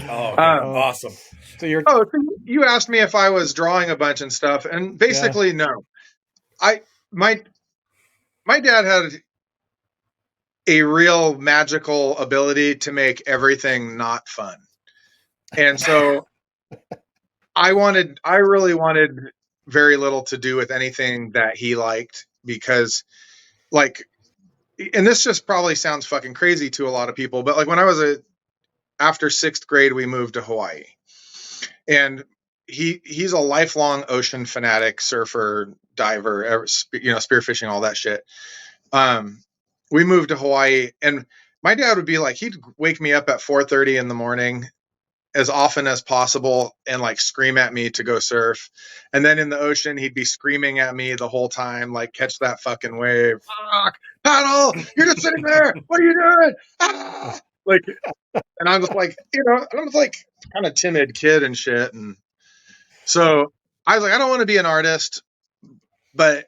Oh, okay. Awesome. So you asked me if I was drawing a bunch and stuff, and basically no. My dad had a real magical ability to make everything not fun. And so I really wanted very little to do with anything that he liked, because like, and this just probably sounds fucking crazy to a lot of people, but like when I was after 6th grade, we moved to Hawaii, and he's a lifelong ocean fanatic, surfer, diver, spearfishing, all that shit. We moved to Hawaii, and my dad would be like, he'd wake me up at 4:30 in the morning as often as possible and like scream at me to go surf. And then in the ocean, he'd be screaming at me the whole time, like, catch that fucking wave. Fuck, paddle, you're just sitting there. What are you doing? Ah! Like, and I'm just like, I'm just like kind of timid kid and shit. And so I was like, I don't want to be an artist, but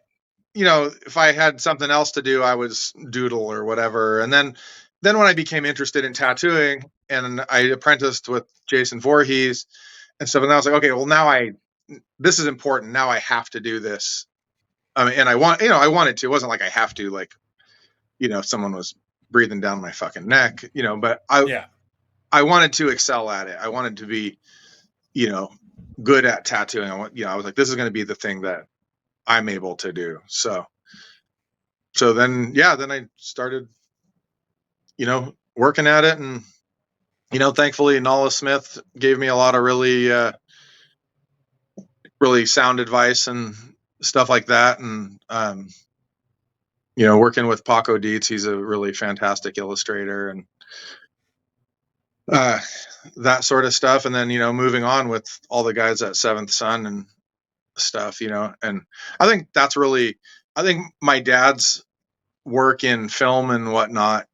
if I had something else to do, I was doodle or whatever. And then when I became interested in tattooing, and I apprenticed with Jason Voorhees and stuff, and I was like, okay, well, this is important. Now I have to do this. I mean, and I wanted to. It wasn't like I have to, like, someone was breathing down my fucking neck, but I wanted to excel at it. I wanted to be, good at tattooing. I was like, this is going to be the thing that I'm able to do. So then I started, working at it, and, thankfully Nala Smith gave me a lot of really, really sound advice and stuff like that. And, working with Paco Dietz, he's a really fantastic illustrator, and, that sort of stuff. And then, moving on with all the guys at Seventh Son and stuff, and I think my dad's work in film and whatnot,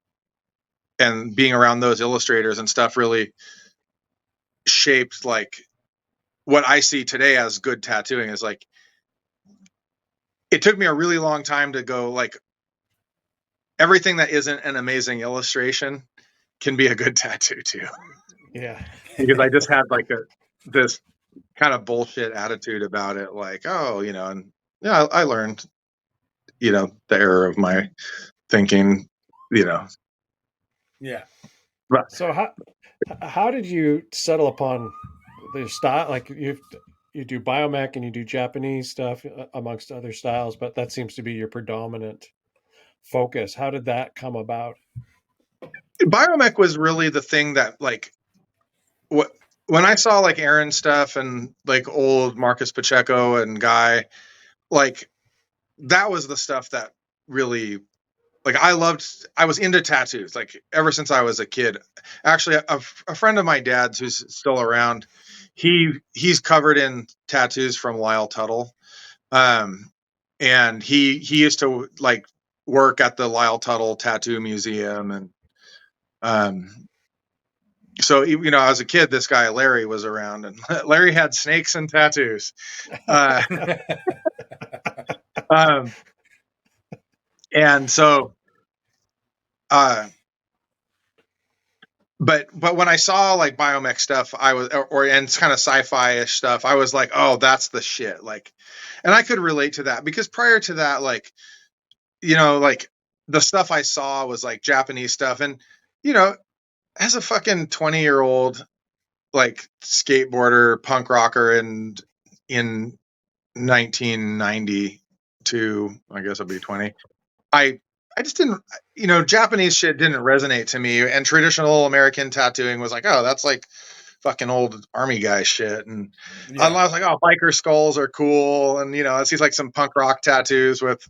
and being around those illustrators and stuff, really shaped like what I see today as good tattooing. Is like, it took me a really long time to go, like, everything that isn't an amazing illustration can be a good tattoo too. Yeah. Because I just had like this kind of bullshit attitude about it. Like, oh, and I learned, the error of my thinking, Yeah. But, so how did you settle upon the style? Like, you do biomech and you do Japanese stuff amongst other styles, but that seems to be your predominant focus. How did that come about? biomech was really the thing that, like, when I saw like Aaron stuff and like old Marcus Pacheco and Guy, like, that was the stuff that really like I was into tattoos like ever since I was a kid. Actually, a friend of my dad's who's still around, he's covered in tattoos from Lyle Tuttle. Um, and he used to like work at the Lyle Tuttle Tattoo Museum, and um, so as a kid, this guy Larry was around, and Larry had snakes and tattoos. Uh, um, and so, uh, but when I saw like biomech stuff, I was and it's kind of sci-fi-ish stuff, I was like, oh, that's the shit. Like, and I could relate to that because prior to that, like, like the stuff I saw was like Japanese stuff, and you know, as a fucking 20-year-old like skateboarder, punk rocker, and in 1992, I guess I'll be 20. I just didn't, Japanese shit didn't resonate to me, and traditional American tattooing was like, oh, that's like fucking old army guy shit, and I was like, oh, biker skulls are cool, and I see like some punk rock tattoos with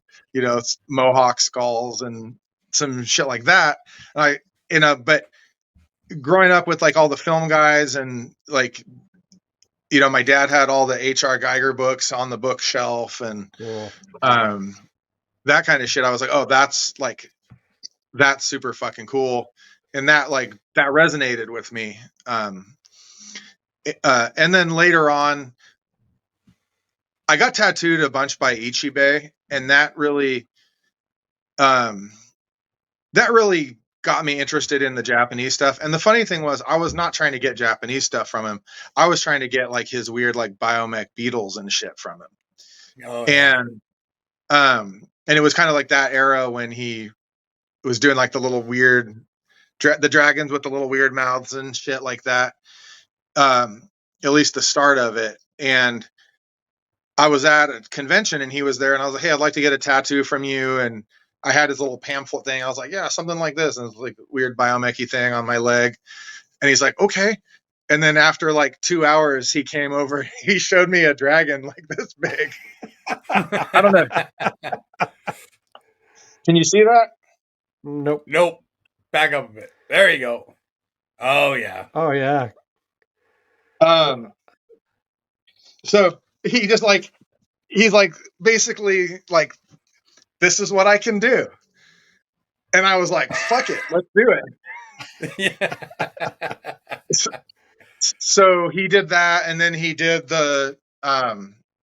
mohawk skulls and some shit like that. But growing up with like all the film guys and like my dad had all the H.R. Geiger books on the bookshelf and Cool. that kind of shit. I was like, oh, that's super fucking cool, and that resonated with me. And then later on, I got tattooed a bunch by Ichibe, and that really got me interested in the Japanese stuff. And the funny thing was, I was not trying to get Japanese stuff from him. I was trying to get like his weird like biomech beetles and shit from him. Oh, yeah. And it was kind of like that era when he was doing like the little weird the dragons with the little weird mouths and shit like that. At least the start of it. And I was at a convention and he was there, and I was like, hey, I'd like to get a tattoo from you. And I had his little pamphlet thing. I was like, yeah, something like this. And it's like a weird biomechy thing on my leg. And he's like, okay. And then after like 2 hours, he came over. He showed me a dragon like this big. I don't know. Can you see that? Nope. Back up a bit. There you go. Oh, yeah. Oh, yeah. So he just like, he's like, basically like, this is what I can do. And I was like, fuck it, let's do it. Yeah. So he did that, and then he did the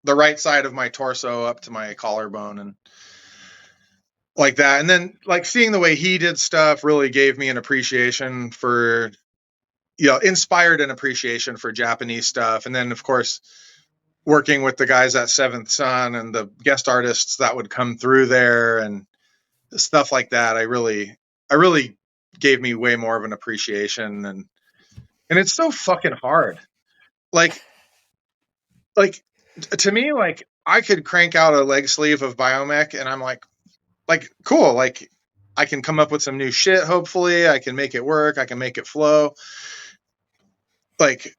right side of my torso up to my collarbone and like that. And then like seeing the way he did stuff really gave me an appreciation for, inspired an appreciation for Japanese stuff. And then of course, working with the guys at Seventh Son and the guest artists that would come through there and stuff like that, I really gave me way more of an appreciation. And it's so fucking hard. Like to me, like I could crank out a leg sleeve of biomech and I'm like cool. Like I can come up with some new shit. Hopefully I can make it work. I can make it flow. Like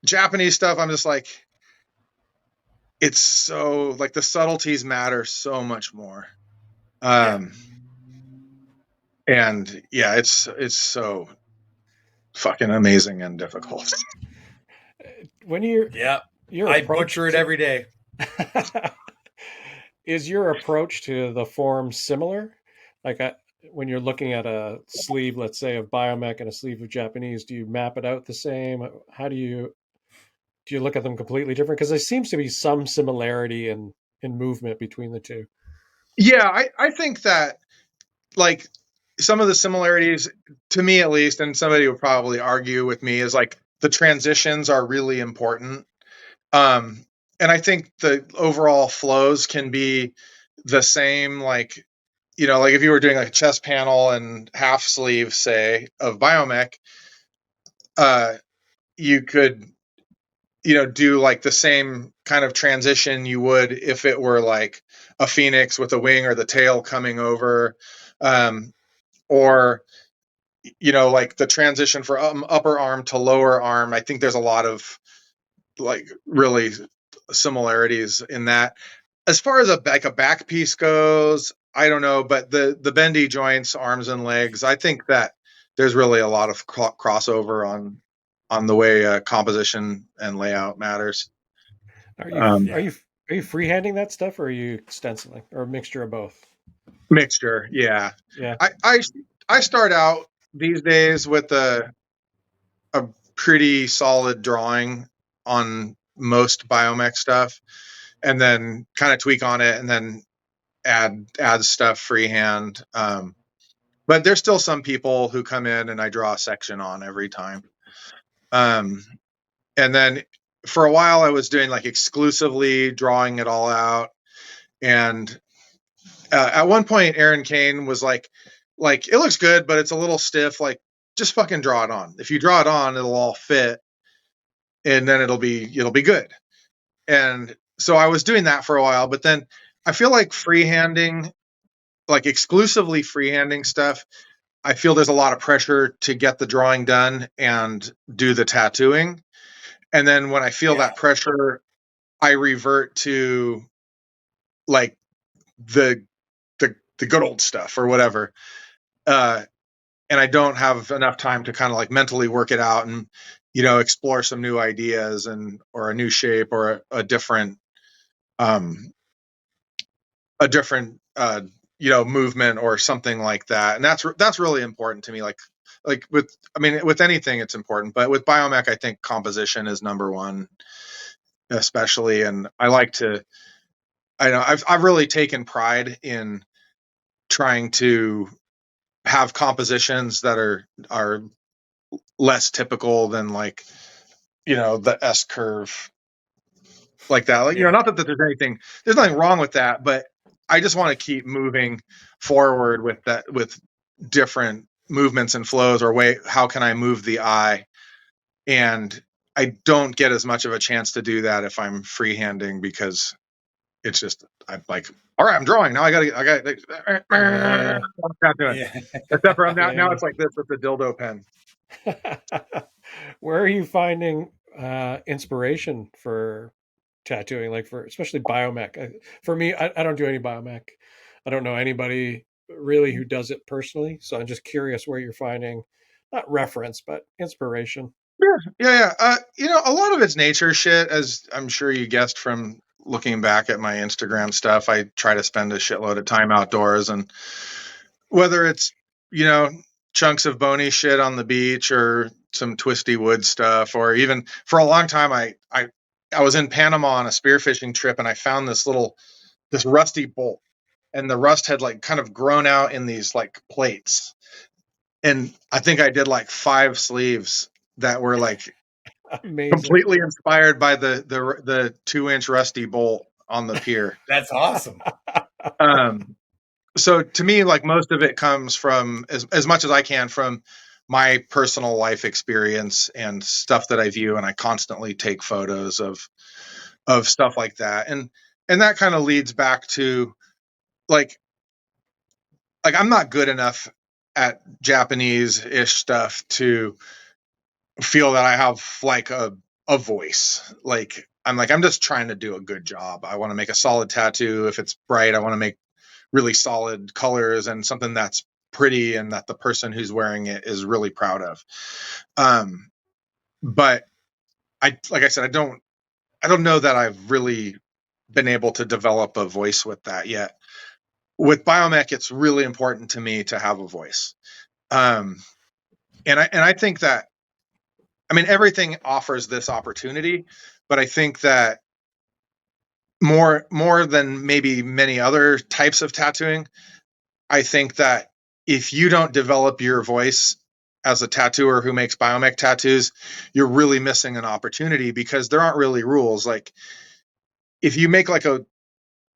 Japanese stuff, I'm just like, it's so like the subtleties matter so much more. And yeah, it's so fucking amazing and difficult. When you're I butcher it every day. Is your approach to the form similar? Like when you're looking at a sleeve, let's say of biomech and a sleeve of Japanese, do you map it out the same? How do you look at them completely different? Because there seems to be some similarity in movement between the two. Yeah, I think that like some of the similarities, to me at least, and somebody would probably argue with me, is like the transitions are really important. And I think the overall flows can be the same, like, like if you were doing like a chest panel and half sleeve, say, of biomech, you could, do like the same kind of transition you would if it were like a phoenix with a wing or the tail coming over, or like the transition for upper arm to lower arm. I think there's a lot of like really similarities in that. as far as a back piece goes, I don't know, but the bendy joints, arms and legs, I think that there's really a lot of crossover on the way composition and layout matters. Are you Um, are you are you freehanding that stuff, or are you stenciling, or a mixture of both? Mixture, yeah. Yeah. I, I I start out these days with a pretty solid drawing on most biomech stuff, and then kind of tweak on it, and then add stuff freehand. But there's still some people who come in and I draw a section on every time. Um, and then for a while I was doing like exclusively drawing it all out. And at one point, Aaron Kane was like it looks good, but it's a little stiff. Like just fucking draw it on. If you draw it on, it'll all fit, and then it'll be good. And so I was doing that for a while, but then I feel like freehanding, like exclusively freehanding stuff, I feel there's a lot of pressure to get the drawing done and do the tattooing. And then when I feel Yeah. that pressure, I revert to like the the good old stuff or whatever. Uh, and I don't have enough time to kind of like mentally work it out and explore some new ideas and or a new shape or a different um a different movement or something like that. And that's really important to me. Like with, I mean, with anything it's important, but with biomech I think composition is number one, especially. And I know I've really taken pride in trying to have compositions that are less typical than like the S curve like that. Like, Yeah. not that there's nothing wrong with that, but I just want to keep moving forward with that, with different movements and flows, or how can I move the eye? And I don't get as much of a chance to do that if I'm freehanding, because it's just, I'm like, all right, I'm drawing. Now I got Yeah. I'm not doing. Yeah. Except for now Yeah. it's like this with the dildo pen. Where are you finding inspiration for tattooing, like for especially biomech? For me, I don't do any biomech. I don't know anybody really who does it personally, so I'm just curious where you're finding not reference but inspiration. Yeah. A lot of it's nature shit, as I'm sure you guessed from looking back at my Instagram stuff. I try to spend a shitload of time outdoors, and whether it's, you know, chunks of bony shit on the beach or some twisty wood stuff, or even for a long time, I was in Panama on a spearfishing trip, and I found this rusty bolt, and the rust had like kind of grown out in these like plates. And I think I did like 5 sleeves that were like Amazing. completely inspired by the 2-inch rusty bolt on the pier. That's awesome. Um, so to me, like most of it comes from, as much as I can, from my personal life experience and stuff that I view, and I constantly take photos of stuff like that, and that kind of leads back to like I'm not good enough at Japanese ish stuff to feel that I have like a voice. Like I'm just trying to do a good job. I want to make a solid tattoo. If it's bright, I want to make really solid colors and something that's pretty and that the person who's wearing it is really proud of. Um, but like I said, I don't know that I've really been able to develop a voice with that yet. With biomech, it's really important to me to have a voice. Um, and I think that, I mean, everything offers this opportunity, but I think that more than maybe many other types of tattooing, I think that if you don't develop your voice as a tattooer who makes biomech tattoos, you're really missing an opportunity, because there aren't really rules. Like if you make like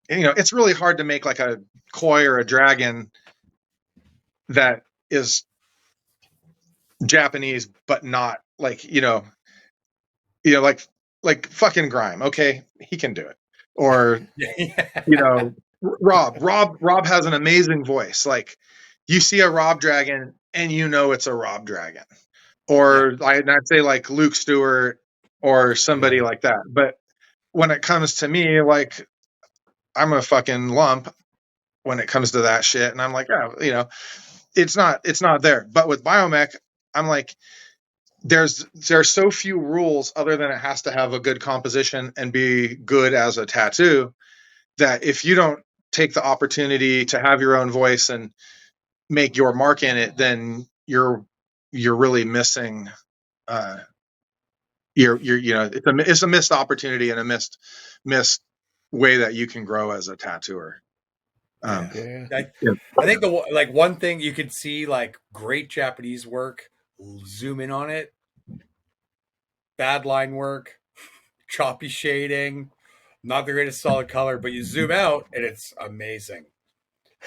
it's really hard to make like a koi or a dragon that is Japanese, but not like, like fucking Grime. Okay. He can do it. Or, Yeah. you know, Rob has an amazing voice. Like you see a Rob dragon and it's a Rob dragon. Yeah. Or I'd say like Luke Stewart or somebody Yeah. like that. But when it comes to me, like I'm a fucking lump when it comes to that shit. And I'm like, oh, it's not there. But with biomech, I'm like, there's so few rules other than it has to have a good composition and be good as a tattoo, that if you don't take the opportunity to have your own voice and make your mark in it, then you're really missing. Uh, it's a missed opportunity and a missed way that you can grow as a tattooer. Yeah. I think one thing you could see, like, great Japanese work, zoom in on it, bad line work, choppy shading, not the greatest solid color, but you zoom out and it's amazing.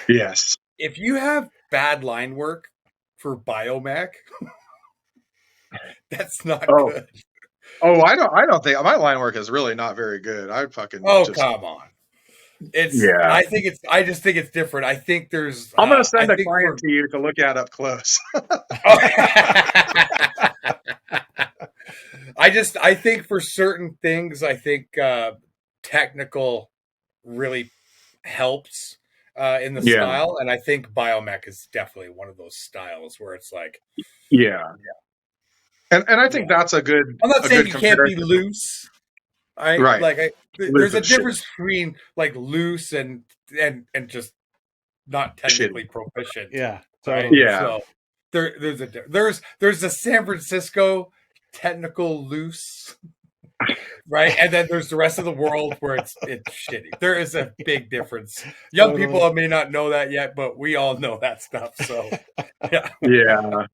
Yes. If you have bad line work for biomech, that's not good. I don't think my line work is really not very good. I fucking come on. I just think it's different. I think there's I'm gonna send a client to you to look at up close. I think for certain things, I think technical really helps in the style, and I think biomech is definitely one of those styles where it's like, and I think that's a good. I'm not saying you can't be loose, right? Like there's a difference between like loose and just not technically proficient. Yeah, right. Totally. Yeah. So there's a San Francisco technical loose, right? And then there's the rest of the world where it's shitty. There is a big difference. Young people may not know that yet, but we all know that stuff. So yeah.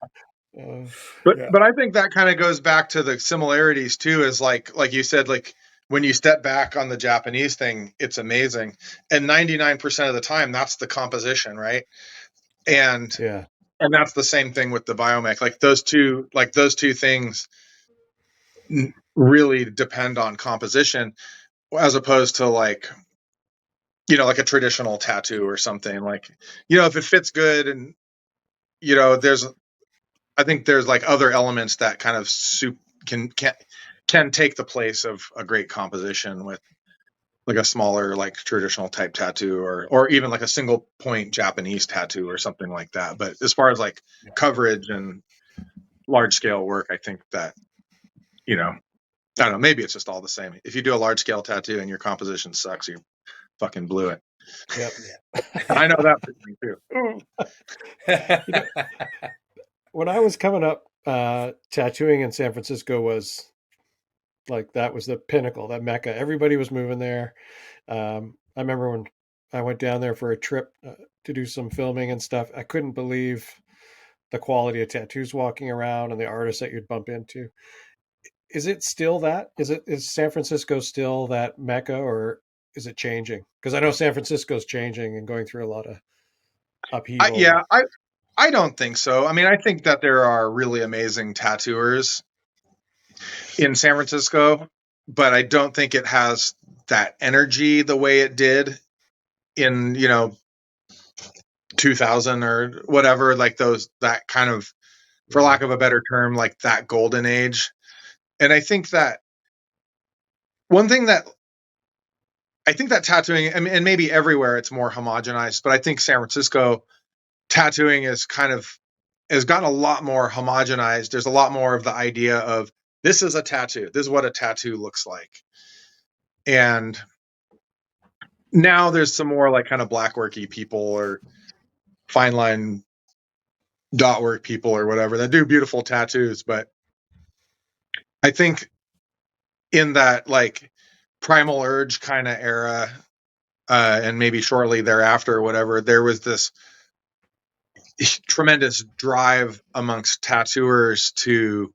But I think that kind of goes back to the similarities too, is like you said, like when you step back on the Japanese thing, it's amazing. And 99% of the time that's the composition, right? And that's the same thing with the biomech. Like those two things really depend on composition, as opposed to like like a traditional tattoo or something. Like, if it fits good, and I think there's like other elements that kind of can take the place of a great composition with like a smaller, like traditional type tattoo, or even like a single point Japanese tattoo or something like that. But as far as like coverage and large scale work, I think that, I don't know, maybe it's just all the same. If you do a large scale tattoo and your composition sucks, you fucking blew it. Yep. I know that for me too. When I was coming up, tattooing in San Francisco was like, that was the pinnacle, that mecca. Everybody was moving there. I remember when I went down there for a trip to do some filming and stuff, I couldn't believe the quality of tattoos walking around and the artists that you'd bump into. Is it still that? Is San Francisco still that mecca, or is it changing? Because I know San Francisco's changing and going through a lot of upheaval. I don't think so. I mean, I think that there are really amazing tattooers in San Francisco, but I don't think it has that energy the way it did in 2000 or whatever, like that kind of, for lack of a better term, like that golden age. And I think that one thing that tattooing, and maybe everywhere it's more homogenized, but I think San Francisco tattooing has gotten a lot more homogenized. There's a lot more of the idea of, this is a tattoo. This is what a tattoo looks like. And now there's some more like kind of black worky people or fine line dot work people or whatever that do beautiful tattoos. But I think in that like Primal Urge kind of era, and maybe shortly thereafter or whatever, there was this tremendous drive amongst tattooers to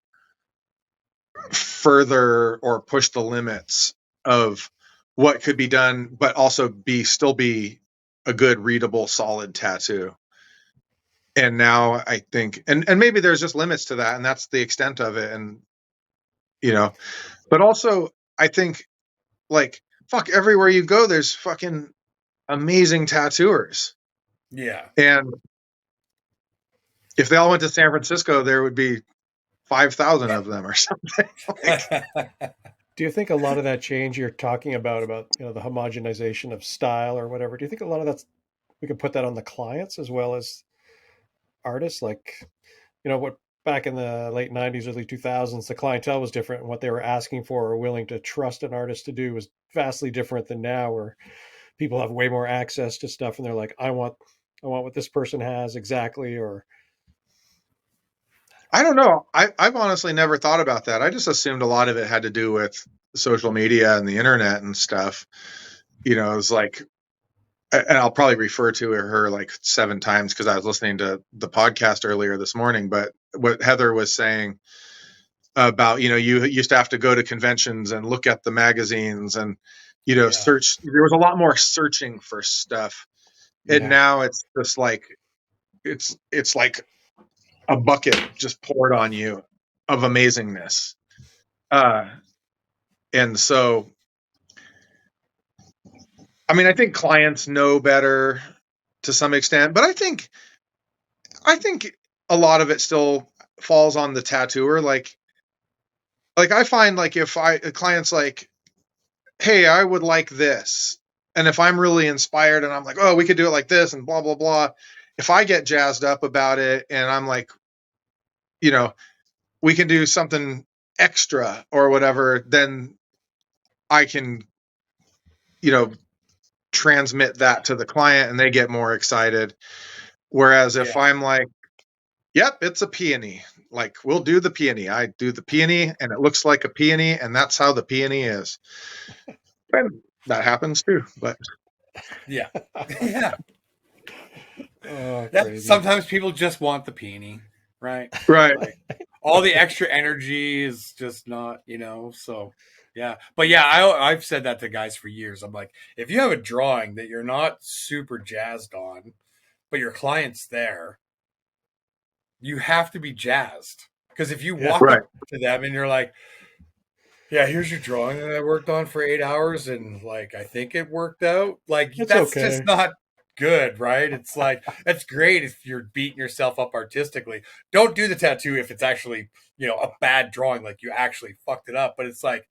further or push the limits of what could be done, but also still be a good, readable, solid tattoo. And now I think, and maybe there's just limits to that, and that's the extent of it. And, but also I think, like, fuck, everywhere you go, there's fucking amazing tattooers. Yeah. And if they all went to San Francisco, there would be 5,000 of them or something. Do you think a lot of that change you're talking about the homogenization of style or whatever? Do you think a lot of that's we can put that on the clients as well as artists? Like, what back in the late '90s, early 2000s, the clientele was different, and what they were asking for or willing to trust an artist to do was vastly different than now, where people have way more access to stuff, and they're like, I want what this person has exactly, or I don't know. I've honestly never thought about that. I just assumed a lot of it had to do with social media and the internet and stuff. It's like, and I'll probably refer to her like 7 times because I was listening to the podcast earlier this morning. But what Heather was saying about, you used to have to go to conventions and look at the magazines and, Yeah. search. There was a lot more searching for stuff. And yeah, now it's just like, it's like a bucket just poured on you of amazingness. Uh, and so, I mean, I think clients know better to some extent, but I think a lot of it still falls on the tattooer. Like I find like if a client's like, "Hey, I would like this," and if I'm really inspired and I'm like, "Oh, we could do it like this," and blah blah blah. If I get jazzed up about it and I'm like, you know, we can do something extra or whatever, then I can, you know, transmit that to the client and they get more excited. Whereas if Yeah. I'm like, yep, it's a peony. Like we'll do the peony. I do the peony and it looks like a peony and that's how the peony is. And that happens too. But Yeah. Yeah. oh, Yeah. crazy. Sometimes people just want the peony, right? right. Like all the extra energy is just not, so yeah. But yeah, I've said that to guys for years. I'm like, if you have a drawing that you're not super jazzed on, but your client's there, you have to be jazzed. Because if you Yeah, walk Right. up to them and you're like, yeah, here's your drawing that I worked on for 8 hours and like I think it worked out. Like it's that's just okay. not good, right? It's like that's great if you're beating yourself up artistically. Don't do the tattoo if it's actually, a bad drawing, like you actually fucked it up. But it's like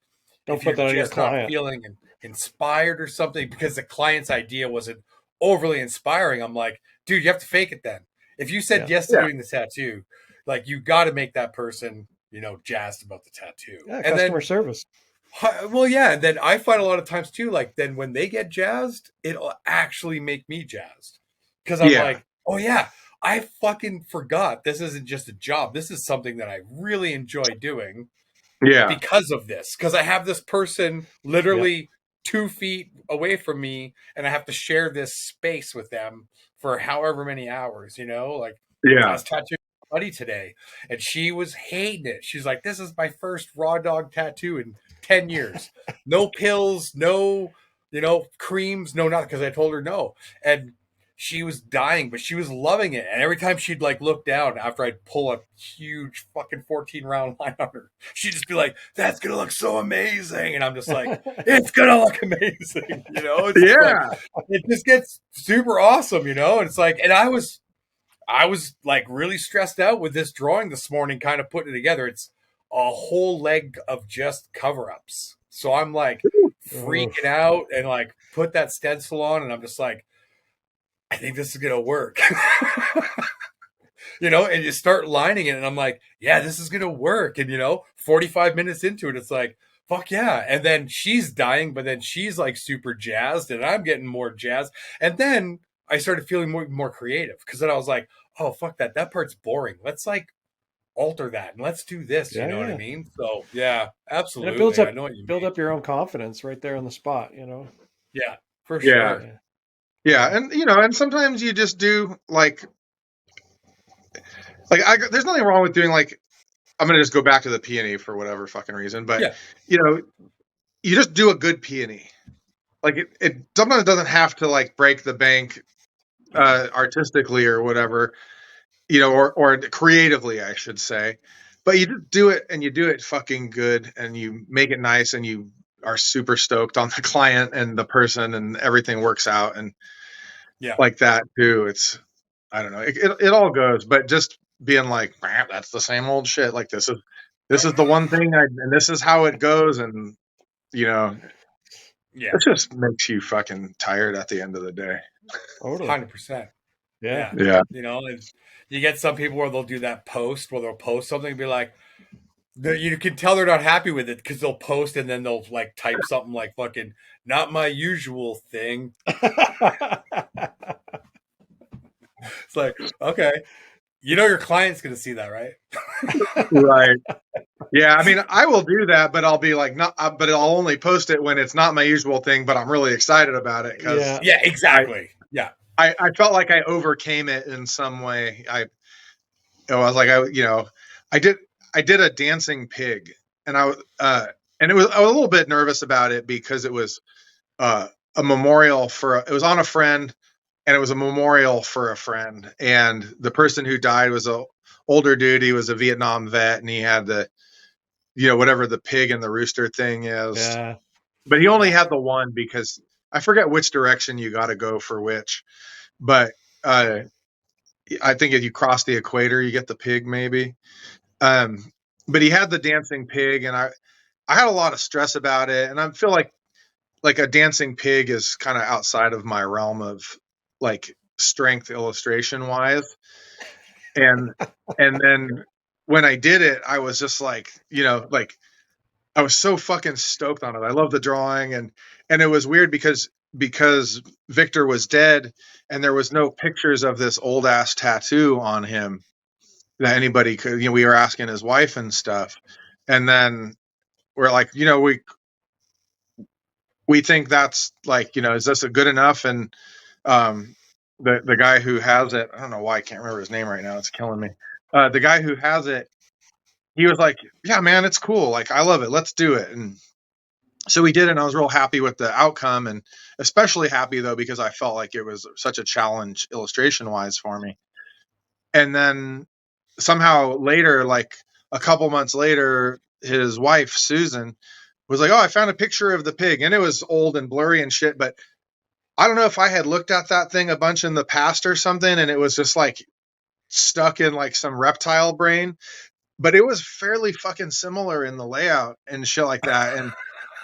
Don't if put you're that on your just not client. feeling inspired or something because the client's idea wasn't overly inspiring, I'm like, dude, you have to fake it then. If you said Yeah, yes to Yeah. doing the tattoo, like you got to make that person, jazzed about the tattoo. yeah, And customer then service. well, yeah, and then I find a lot of times too, like then when they get jazzed, it'll actually make me jazzed because I'm Yeah. like, oh yeah, I fucking forgot this isn't just a job. This is something that I really enjoy doing Yeah. because of this. Because I have this person Yep. literally 2 feet away from me, and I have to share this space with them for however many hours. Like I Yeah. was tattooing my buddy today, and she was hating it. She's like, "This is my first raw dog tattoo in 10 years. No pills, no, creams, no nothing." Because I told her no, and she was dying, but she was loving it. And every time she'd like look down after I'd pull a huge fucking 14 round line on her, she'd just be like, "That's gonna look so amazing." And I'm just like, "It's gonna look amazing." It's just like Yeah. it just gets super awesome, And it's like, and I was like really stressed out with this drawing this morning, kind of putting it together. It's a whole leg of just cover-ups. So I'm like freaking Oof. out and like put that stencil on, and I'm just like, I think this is gonna work. And you start lining it, and I'm like, yeah, this is gonna work. And 45 minutes into it, it's like, fuck yeah. And then she's dying, but then she's like super jazzed, and I'm getting more jazzed. And then I started feeling more creative because then I was like, oh fuck that. That part's boring. Let's like alter that and let's do this. You Yeah, know what I yeah. mean? So yeah, And it builds absolutely. I up know what you build mean. up your own confidence right there on the spot. Yeah, for Yeah. sure. Yeah, Yeah. yeah, And sometimes you just do there's nothing wrong with doing like, I'm going to just go back to the peony for whatever fucking reason, but Yeah. you know, you just do a good peony. Like it sometimes doesn't have to like break the bank artistically or whatever, or creatively, I should say. But you just do it and you do it fucking good and you make it nice and you are super stoked on the client and the person and everything works out and Yeah. like that too. It's I don't know. It all goes, but just being like, "Man, that's the same old shit. Like this is the one thing and this is how it goes and it Yeah. just makes you fucking tired at the end of the day. Totally. 100%. Yeah. Yeah. And you get some people where they'll do that post where they'll post something and be like, you can tell they're not happy with it because they'll post and then they'll like type something like fucking not my usual thing. It's like, okay, your client's gonna see that, right? Right. Yeah, I mean, I will do that, but I'll be like, not, but I'll only post it when it's not my usual thing, but I'm really excited about it because Yeah. Yeah, exactly. Yeah. I felt like I overcame it in some way. I was like, I did, I did a dancing pig, and and I was a little bit nervous about it because it was a memorial it was on a friend, and it was a memorial for a friend, and the person who died was a older dude. He was a Vietnam vet, and he had whatever the pig and the rooster thing is, Yeah. but he only Yeah. had the one because I forget which direction you got to go for which, but I think if you cross the equator, you get the pig maybe. Um, but he had the dancing pig, and I had a lot of stress about it, and I feel like a dancing pig is kind of outside of my realm of like strength illustration wise, and then when I did it, I was just like, like I was so fucking stoked on it. I love the drawing, and it was weird because Victor was dead, and there was no pictures of this old ass tattoo on him that anybody could. We were asking his wife and stuff, and then we're like, we think that's like, is this a good enough? And um, the guy who has it, I don't know why I can't remember his name right now. It's killing me. The guy who has it, he was like, yeah, man, it's cool. Like, I love it. Let's do it. And so we did it, and I was real happy with the outcome, and especially happy though because I felt like it was such a challenge illustration wise for me. And then somehow later, like a couple months later, his wife Susan was like, "Oh, I found a picture of the pig," and it was old and blurry and shit. But I don't know if I had looked at that thing a bunch in the past or something, and it was just like stuck in like some reptile brain. But it was fairly fucking similar in the layout and shit like that. And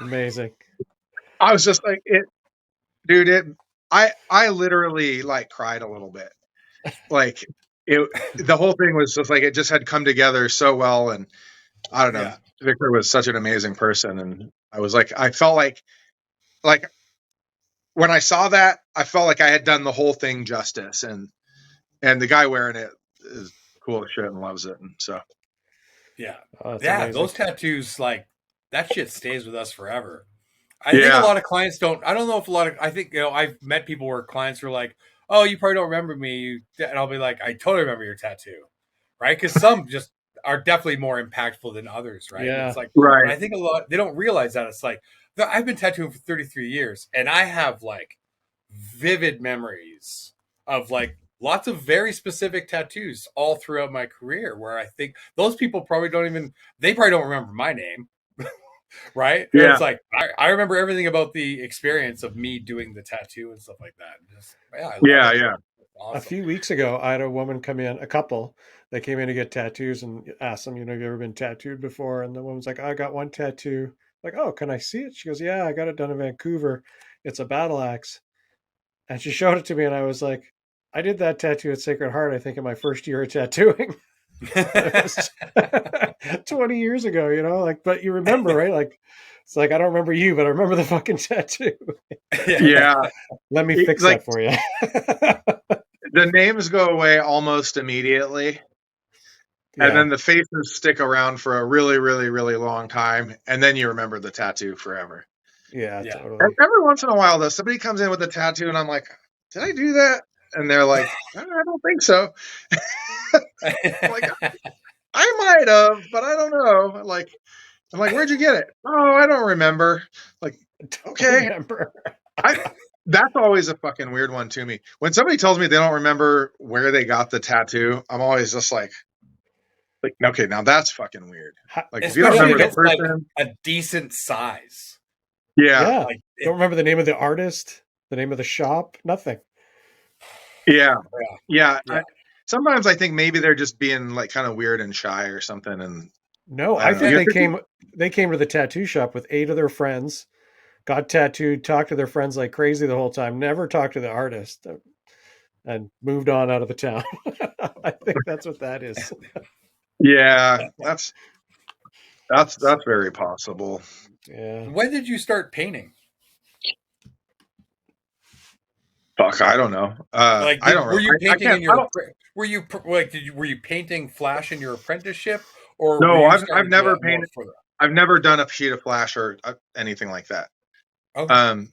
Amazing. I was just like, dude, I literally like cried a little bit. Like the whole thing was just like, it just had come together so well. And I don't know, Yeah. Victor was such an amazing person. And I was like, I felt like when I saw that, I felt like I had done the whole thing justice. And the guy wearing it is cool as shit and loves it. And so, Yeah. Oh, that's Yeah. amazing. Those tattoos, like that shit stays with us forever. I think a yeah, lot of clients don't. I don't know if I think I've met people where clients are like, "Oh, you probably don't remember me," and I'll be like, "I totally remember your tattoo," right? Because some just are definitely more impactful than others, right? And Yeah. it's like, but right. I think a lot they don't realize that it's like I've been tattooing for 33 years, and I have like vivid memories of like lots of very specific tattoos all throughout my career. Where I think those people probably they probably don't remember my name, right? And Yeah, it's like I remember everything about the experience of me doing the tattoo and stuff like that. Just I love yeah, it. yeah. It's A awesome. few weeks ago, I had a woman come in, a couple that came in to get tattoos and asked them, have you ever been tattooed before? And the woman's like, I got one tattoo. Like, oh, can I see it? She goes, yeah, I got it done in Vancouver. It's a battle axe. And she showed it to me, and I was like, I did that tattoo at Sacred Heart, I think, in my first year of tattooing. It was 20 years ago, like, but you remember, right? Like, it's like, I don't remember you, but I remember the fucking tattoo. Yeah. Yeah. Let me fix Like that for you. the names go away almost immediately. And Yeah. then the faces stick around for a really, really, really long time. And then you remember the tattoo forever. Yeah, Yeah. totally. Every once in a while, though, somebody comes in with a tattoo and I'm like, did I do that? And they're like, I don't think so. Like, I might have, but I don't know. Like, I'm like, where'd you get it? Oh, I don't remember. Like, Don't okay. remember. That's always a fucking weird one to me. When somebody tells me they don't remember where they got the tattoo, I'm always just like, okay, now that's fucking weird. Like, if you don't Especially remember if the it's like person, a decent size. yeah, Yeah. Like Don't remember the name of the artist, the name of the shop, nothing. yeah, yeah. yeah. Yeah. Sometimes I think maybe they're just being like kind of weird and shy or something, and No, I I don't know. think they came to the tattoo shop with 8 of their friends, got tattooed, talked to their friends like crazy the whole time, never talked to the artist, and moved on out of the town. I think that's what that is. Yeah, that's very possible. Yeah. When did you start painting? Fuck, I don't know. Like, I don't know. were you I painting can't. in I your don't. were you like were you painting flash in your apprenticeship, or were No, you I've starting to do never that more painted. further? I've never done a sheet of flash or anything like that. Okay. Um,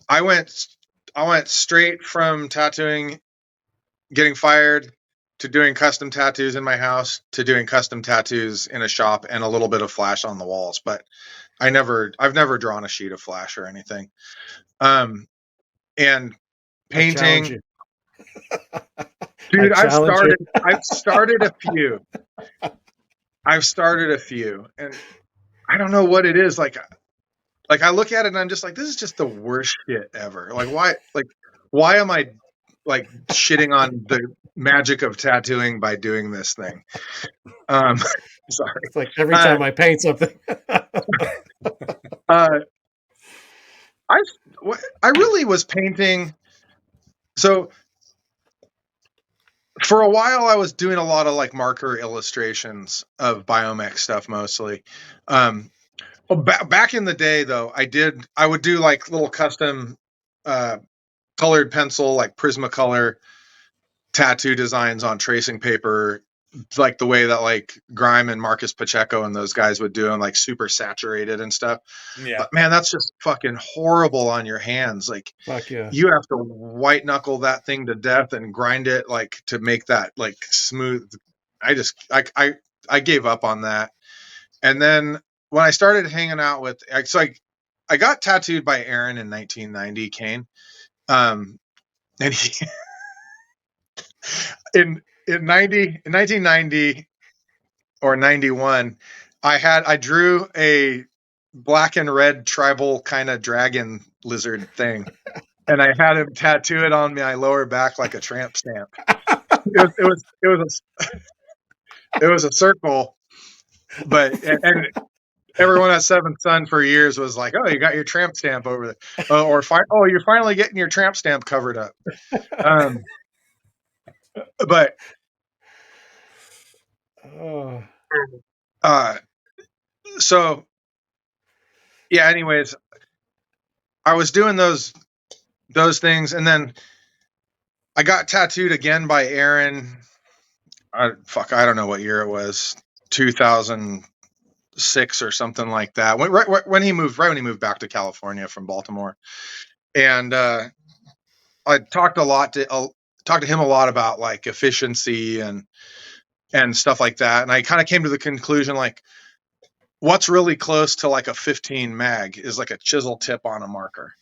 I went straight from tattooing, getting fired, to doing custom tattoos in my house, to doing custom tattoos in a shop and a little bit of flash on the walls. But I've never drawn a sheet of flash or anything. And I challenge painting, you. I dude, challenge you. I've started a few. I've started a few, and I don't know what it is. Like I look at it and I'm just like, this is just the worst shit ever. Why am I like shitting on the magic of tattooing by doing this thing? Um, sorry. It's like every Uh, time I paint something. uh, I I really was painting. So for a while, I was doing a lot of like marker illustrations of biomech stuff mostly. Um, back in the day, though, I would do like little custom uh, colored pencil, like Prismacolor tattoo designs on tracing paper, like the way that like Grime and Marcus Pacheco and those guys would do them, like super saturated and stuff. Yeah. But man, that's just fucking horrible on your hands. Like Fuck yeah. you have to white knuckle that thing to death and grind it like to make that like smooth. I gave up on that. And then when I started hanging out with, I got tattooed by Aaron in 1990, Kane. And he, in 1990 or 91, I drew a black and red tribal kind of dragon lizard thing, and I had him tattoo it on my lower back like a tramp stamp. It was a circle, but and everyone at Seventh Son for years was like, "Oh, you got your tramp stamp over there," "Oh, you're finally getting your tramp stamp covered up." Um, but Oh, uh, so yeah. Anyways, I was doing those things, and then I got tattooed again by Aaron. I don't know what year it was, 2006 or something like that. Right when he moved back to California from Baltimore, and I talked to him a lot about like efficiency and stuff like that, and I kind of came to the conclusion like what's really close to like a 15 mag is like a chisel tip on a marker.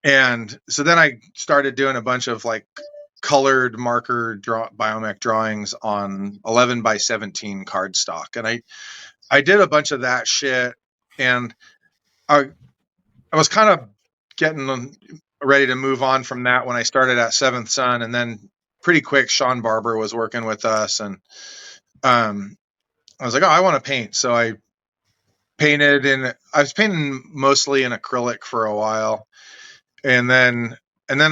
And so then I started doing a bunch of like colored marker biomech drawings on 11 by 17 cardstock. And I did a bunch of that shit. And I was kind of getting ready to move on from that when I started at Seventh Son. And then pretty quick, Shawn Barber was working with us. And I was like, oh, I want to paint. So I was painting mostly in acrylic for a while. And then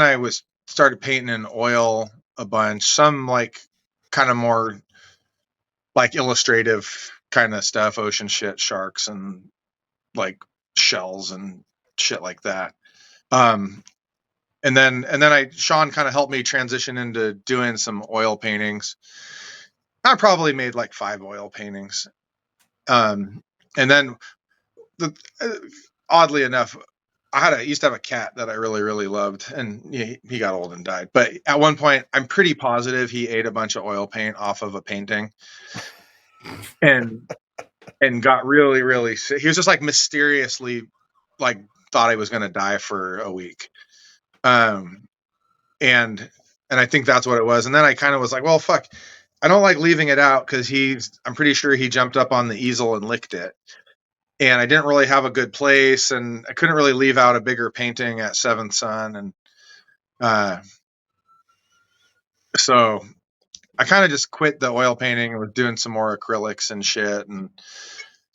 I was started painting in oil a bunch, some like kind of more like illustrative kind of stuff, ocean shit, sharks and like shells and shit like that. Um, and then Shawn kind of helped me transition into doing some oil paintings. I probably made like 5 oil paintings. And then the, oddly enough, I used to have a cat that I really, really loved, and he got old and died. But at one point, I'm pretty positive he ate a bunch of oil paint off of a painting, and got really, really sick. He was just like mysteriously, like thought I was going to die for a week, um, and I think that's what it was. And then I kind of was like, well, fuck, I don't like leaving it out because I'm pretty sure he jumped up on the easel and licked it. And I didn't really have a good place, and I couldn't really leave out a bigger painting at Seventh Son, and so I kind of just quit the oil painting and was doing some more acrylics and shit. And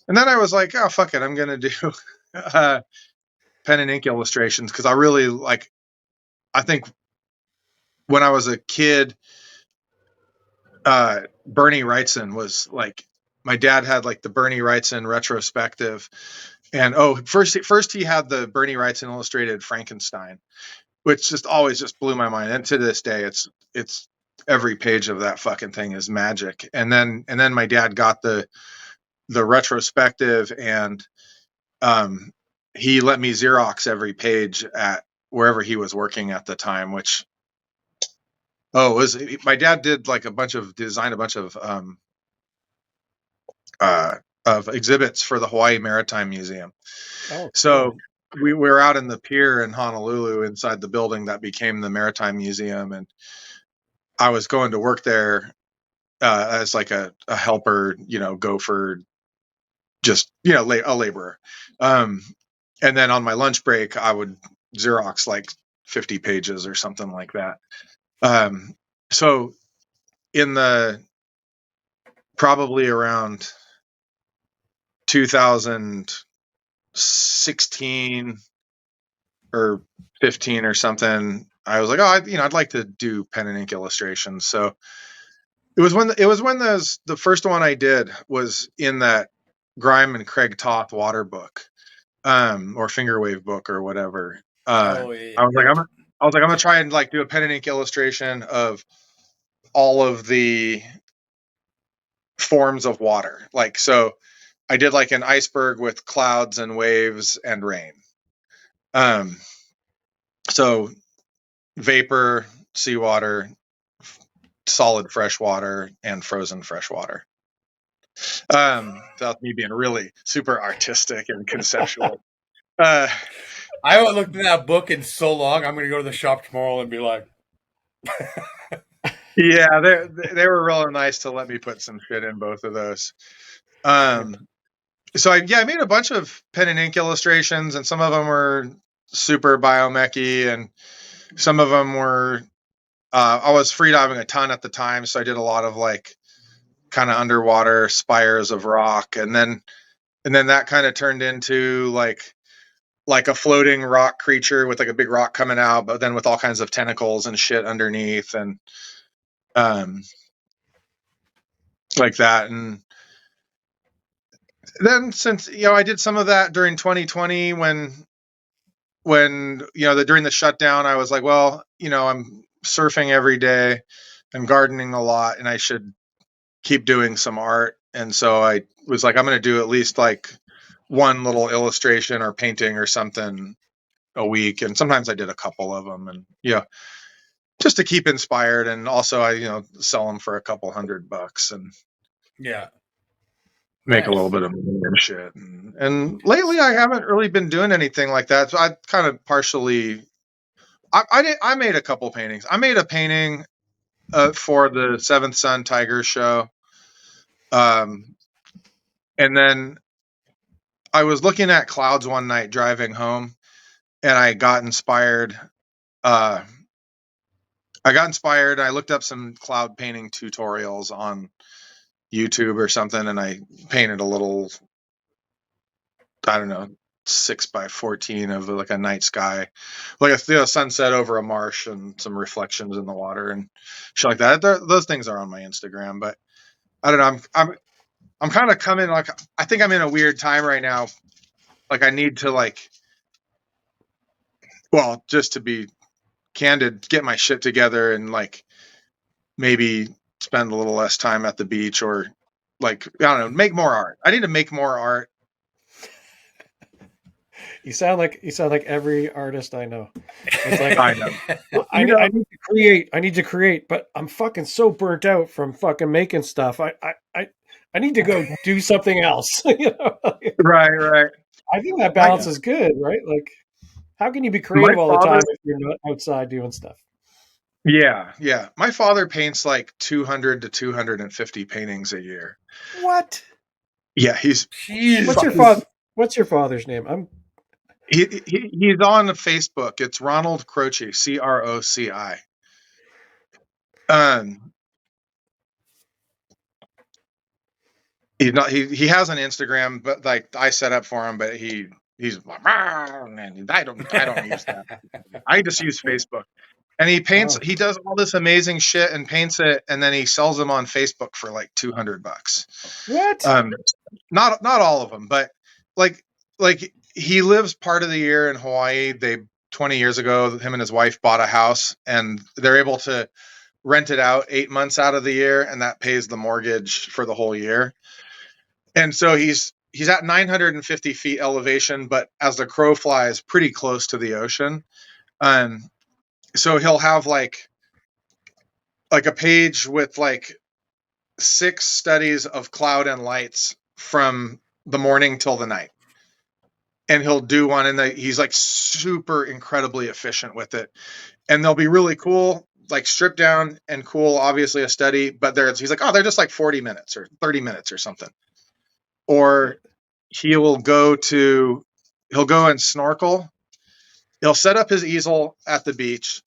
then I was like, oh, fuck it. I'm going to do pen and ink illustrations. Cause I really like, I think when I was a kid, Bernie Wrightson was like, my dad had like the Bernie Wrightson retrospective. And first he had the Bernie Wrightson illustrated Frankenstein, which just always just blew my mind. And to this day, it's every page of that fucking thing is magic. And then my dad got the retrospective, and he let me Xerox every page at wherever he was working at the time. Which was my dad did like designed a bunch of exhibits for the Hawaii Maritime Museum. Oh, So cool. we were out in the pier in Honolulu inside the building that became the Maritime Museum, and I was going to work there as like a helper, gopher, just a laborer. And then on my lunch break, I would Xerox like 50 pages or something like that. So in the probably around 2016 or 15 or something, I was like, I'd like to do pen and ink illustrations. So it was when the first one I did was in that Grime and Craig Toth water book, or finger wave book or whatever. Oh, I was like, yep. I'm gonna try and like do a pen and ink illustration of all of the forms of water. Like, so I did like an iceberg with clouds and waves and rain. So vapor, seawater, solid fresh water, and frozen fresh water. Without me being really super artistic and conceptual. Uh, I haven't looked in that book in so long. I'm going to go to the shop tomorrow and be like, yeah, they were real nice to let me put some shit in both of those. So I made a bunch of pen and ink illustrations, and some of them were super biomechy, and some of them were. I was freediving a ton at the time, so I did a lot of like kind of underwater spires of rock, and then that kind of turned into like a floating rock creature with like a big rock coming out, but then with all kinds of tentacles and shit underneath, and um, like that. And then since I did some of that during 2020 when during the shutdown, I was like, well, I'm surfing every day, I'm gardening a lot, and I should keep doing some art. And so I was like, I'm going to do at least like one little illustration or painting or something a week. And sometimes I did a couple of them, and just to keep inspired. And also I sell them for a couple $100 and yeah, make a nice. little bit of money and shit. And lately I haven't really been doing anything like that. So I kind of partially, I made a couple paintings. I made a painting for the Seventh Son Tiger show. And then I was looking at clouds one night driving home, and I got inspired. I looked up some cloud painting tutorials on YouTube or something, and I painted a little, I don't know, 6x14 of like a night sky, like a sunset over a marsh and some reflections in the water and shit like that. Those things are on my Instagram, but I don't know. I'm kind of coming, like, I think I'm in a weird time right now. Like, I need to well, just to be candid, get my shit together and like maybe spend a little less time at the beach, or like, I don't know, make more art. I need to make more art. You sound like every artist I know. It's like I know. I need to create. I need to create, but I'm fucking so burnt out from fucking making stuff. I need to go do something else. Right. I think that My balance is good, right? Like, how can you be my creative all the father time if you're not outside doing stuff? Yeah. My father paints like 200 to 250 paintings a year. What? Yeah, he's Jesus. What's your father's name? he's on Facebook. It's Ronald Croci, Croci. He's not. He has an Instagram, but like I set up for him, but he's like, man, I don't use that. I just use Facebook. And he paints. Oh, He does all this amazing shit and paints it, and then he sells them on Facebook for like $200. what? Um, not all of them, but like he lives part of the year in Hawaii. They 20 years ago, him and his wife bought a house, and they're able to rent it out 8 months out of the year, and that pays the mortgage for the whole year. And so he's at 950 feet elevation, but as the crow flies, pretty close to the ocean. So he'll have like a page with like 6 studies of cloud and lights from the morning till the night. And he'll do one, and he's like super incredibly efficient with it. And they'll be really cool, like stripped down and cool, obviously a study, but he's like, oh, they're just like 40 minutes or 30 minutes or something. Or he'll go and snorkel. He'll set up his easel at the beach,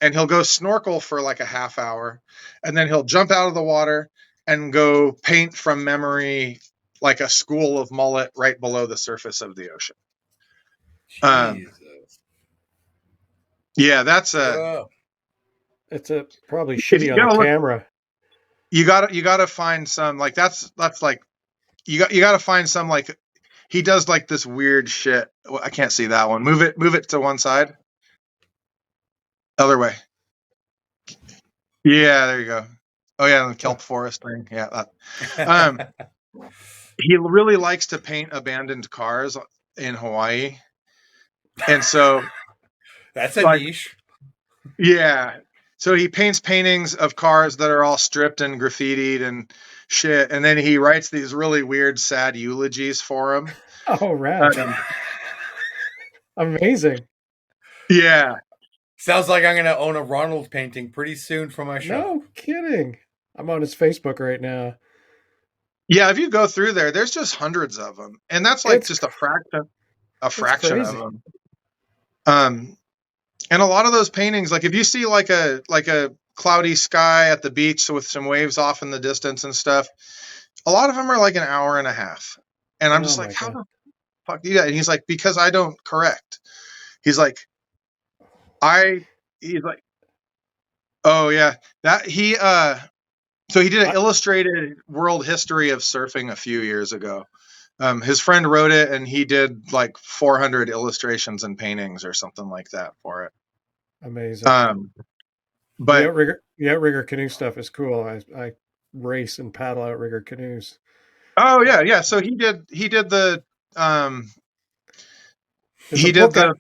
and he'll go snorkel for like a half hour, and then he'll jump out of the water and go paint from memory like a school of mullet right below the surface of the ocean. Jesus. Yeah, that's It's a probably if shitty you on the gotta look, camera. you gotta find some like that's like you gotta find some like he does like this weird shit. Well, I can't see that one. Move it to one side. Other way. Yeah, there you go. Oh yeah, the kelp forest thing. Yeah. He really likes to paint abandoned cars in Hawaii. And so That's a like niche. yeah. So he paints paintings of cars that are all stripped and graffitied and shit, and then he writes these really weird, sad eulogies for them. Oh, rad. Amazing. Yeah. Sounds like I'm going to own a Ronald painting pretty soon for my shop. No kidding. I'm on his Facebook right now. Yeah, if you go through there, there's just hundreds of them, and that's like It's just a fraction of crazy. them. And a lot of those paintings, like if you see like a cloudy sky at the beach with some waves off in the distance and stuff, a lot of them are like an hour and a half. And I'm Oh just my like, how God. the fuck do you do that? And he's like, because I don't correct. He's like, he's like, oh yeah, that he so he did an illustrated world history of surfing a few years ago. His friend wrote it, and he did like 400 illustrations and paintings or something like that for it. Amazing. But the outrigger canoe stuff is cool. I race and paddle outrigger canoes. oh yeah. So he did the There's he a did book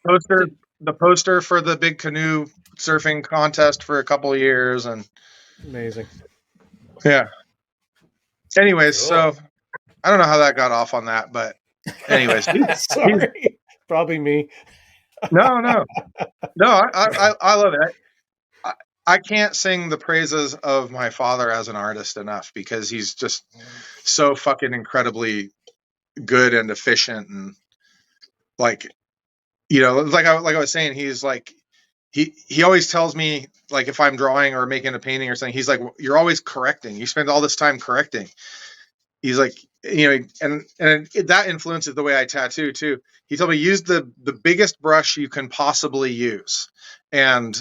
the poster for the big canoe surfing contest for a couple of years, and amazing. yeah. Anyways, Cool. so I don't know how that got off on that, but anyways, Sorry, probably me. no. I love it. I can't sing the praises of my father as an artist enough because he's just so fucking incredibly good and efficient, and like like I was saying, he's like he always tells me like if I'm drawing or making a painting or something, he's like, you're always correcting. You spend all this time correcting. He's like, and that influences the way I tattoo too. He told me use the biggest brush you can possibly use and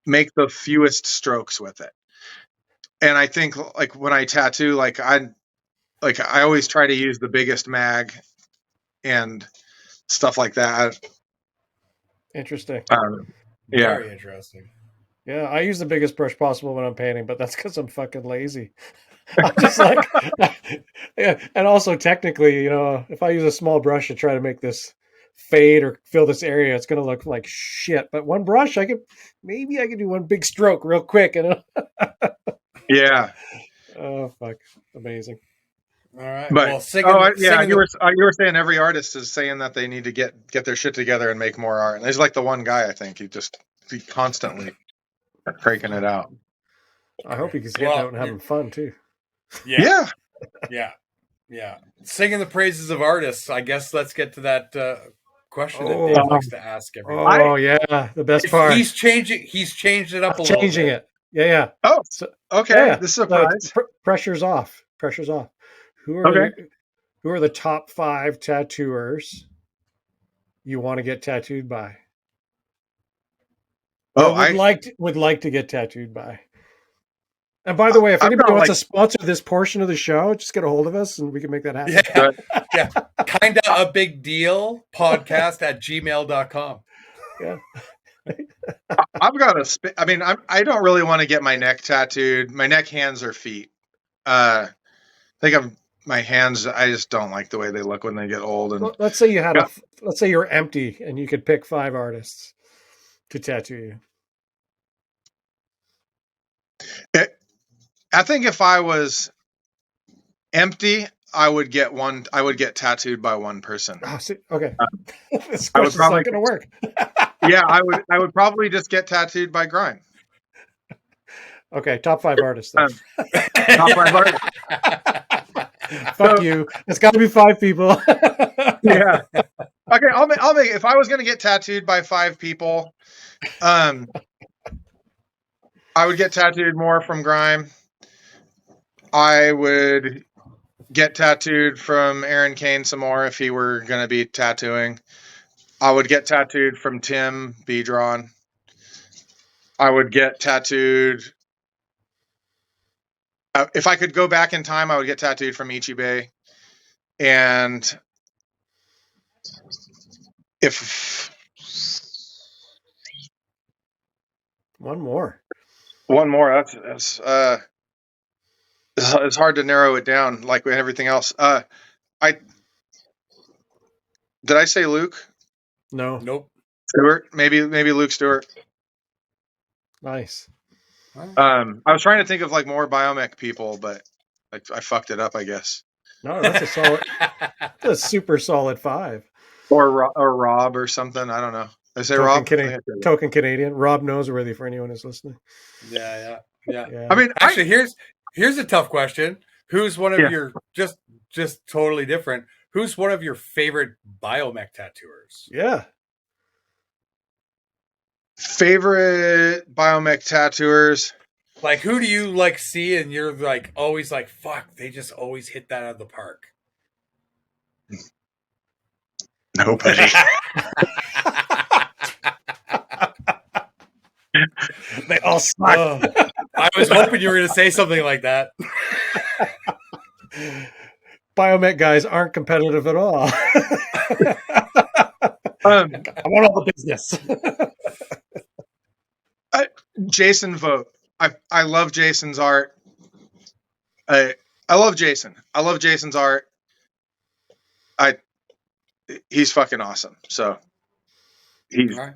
make the fewest strokes with it. And I think like when I tattoo, like I always try to use the biggest mag and stuff like that. Interesting. Yeah. Very interesting. Yeah, I use the biggest brush possible when I'm painting, but that's because I'm fucking lazy. I'm just like, yeah. And also technically, if I use a small brush to try to make this fade or fill this area, it's going to look like shit. But one brush, I could do one big stroke real quick. Yeah. Oh fuck, amazing. All right. But Well, singing you were saying every artist is saying that they need to get their shit together and make more art. And there's like the one guy I think he constantly cranking it out. I hope he's getting out and having fun too. Yeah. Singing the praises of artists. I guess let's get to that question that Dave likes to ask everyone. Oh yeah, the best part. He's changed it up a little bit. Changing it. Yeah. Oh, okay. Yeah. This is a surprise. Pressure's off. Who are Okay. who are the top 5 tattooers you want to get tattooed by? Or Oh, would like to get tattooed by? And by the way, if I've anybody got wants like to sponsor this portion of the show, just get a hold of us and we can make that happen. Yeah. Yeah. Kinda a big deal podcast at gmail.com. Yeah. I've got a. I mean, I don't really want to get my neck tattooed. My neck, hands, or feet. I think my hands. I just don't like the way they look when they get old. And Let's say you had yeah, let's say you're empty and you could pick 5 artists to tattoo you. I think if I was empty, I would get one. I would get tattooed by one person. Oh, okay. This I would question's probably. not going to work. Yeah, I would. I would probably just get tattooed by Grime. Okay, top 5 artists then. Top 5 artists. Fuck you. It's got to be 5 people. Yeah. Okay, I'll make. If I was going to get tattooed by 5 people, I would get tattooed more from Grime. I would get tattooed from Aaron Kane some more if he were going to be tattooing. I would get tattooed from Tim Bedron. I would get tattooed. If I could go back in time, I would get tattooed from Ichibei. And if One more. that's it's hard to narrow it down like with everything else. Did I say Luke No. Nope. Stewart? Maybe Luke Stewart. Nice. I was trying to think of like more biomech people, but like I fucked it up, I guess. No, that's a solid. That's a super solid 5. Or Rob or something. I don't know. Did I say Rob? Token Canadian. Rob Noseworthy for anyone who's listening. Yeah. I mean, actually, here's a tough question. Who's one of your just totally different? Who's one of your favorite biomech tattooers? Yeah. Favorite biomech tattooers? Like, who do you like see and you're like always like, fuck, they just always hit that out of the park? Nobody. They all suck. I was hoping you were going to say something like that. Biomech guys aren't competitive at all. I want all the business. Jason Vogt. I love Jason's art. I love Jason. I love Jason's art. He's fucking awesome. So he's I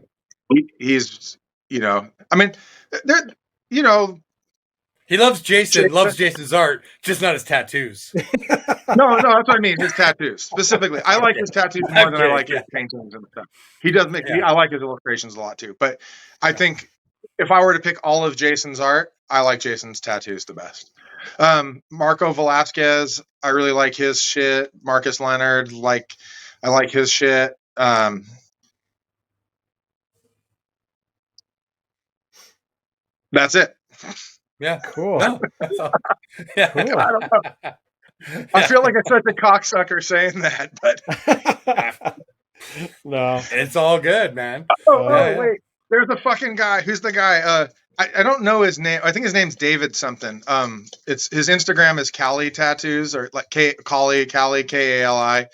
mean, he loves Jason's art, just not his tattoos. No, that's what I mean. His tattoos specifically. I like his tattoos more than I like his paintings and stuff. He does make. I like his illustrations a lot too. But I think if I were to pick all of Jason's art, I like Jason's tattoos the best. Marco Velasquez, I really like his shit. Marcus Leonard, I like his shit. That's it. Yeah, cool. No, yeah, cool. I don't know. I feel like I'm such a cocksucker saying that, but no, it's all good, man. Wait, there's a fucking guy. Who's the guy? I don't know his name. I think his name's David something. It's his Instagram is Cali Tattoos or like Cali Kali guy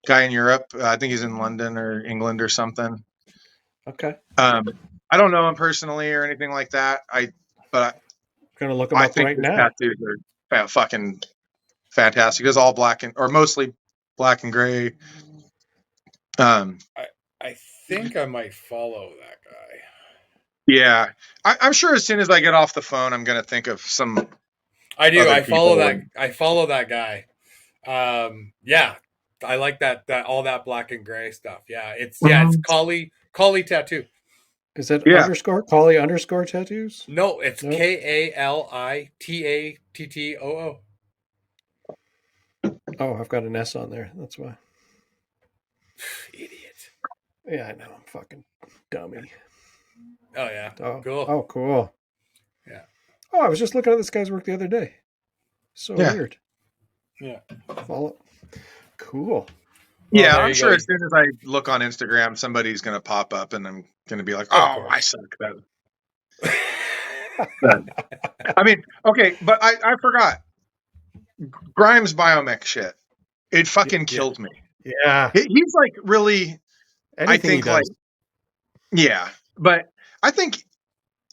in Europe. I think he's in London or England or something. Okay. I don't know him personally or anything like that. I'm gonna look him up right now. Tattoos are fucking fantastic. It's all black or mostly black and gray. I think I might follow that guy. Yeah, I'm sure as soon as I get off the phone, I'm gonna think of some. I do. I follow that guy. Yeah, I like that all that black and gray stuff. Yeah, it's Kali Tattoo. Is that underscore Kali underscore tattoos? No, it's KaliTattoo. Oh, I've got an S on there. That's why. Idiot. Yeah, I know. I'm fucking dummy. Oh yeah. Oh, cool. Oh, cool. Yeah. Oh, I was just looking at this guy's work the other day. So weird. Yeah. Follow. Cool. Yeah, Well, I'm you sure go. as soon as I look on Instagram, somebody's going to pop up and I'm going to be like, Of oh, course. I suck. I mean, okay, but I forgot. Grimes biomech shit. It fucking kills me. Yeah. He's like really, I Anything he think like, does. yeah, but I think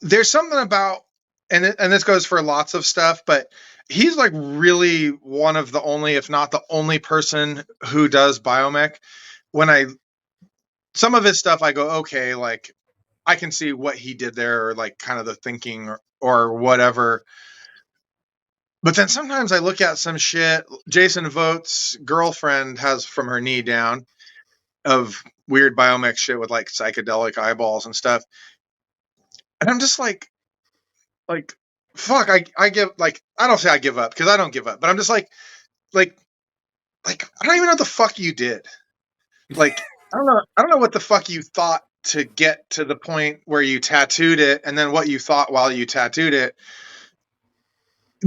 there's something about, and this goes for lots of stuff, but he's like really one of the only, if not the only person who does biomech. Some of his stuff, I go, okay, like I can see what he did there, or like kind of the thinking or whatever. But then sometimes I look at some shit Jason Voigt's girlfriend has from her knee down of weird biomech shit with like psychedelic eyeballs and stuff. And I'm just like, fuck, I give, like, I don't say I give up because I don't give up, but I'm just like, I don't even know what the fuck you did. Like, I don't know what the fuck you thought to get to the point where you tattooed it, and then what you thought while you tattooed it,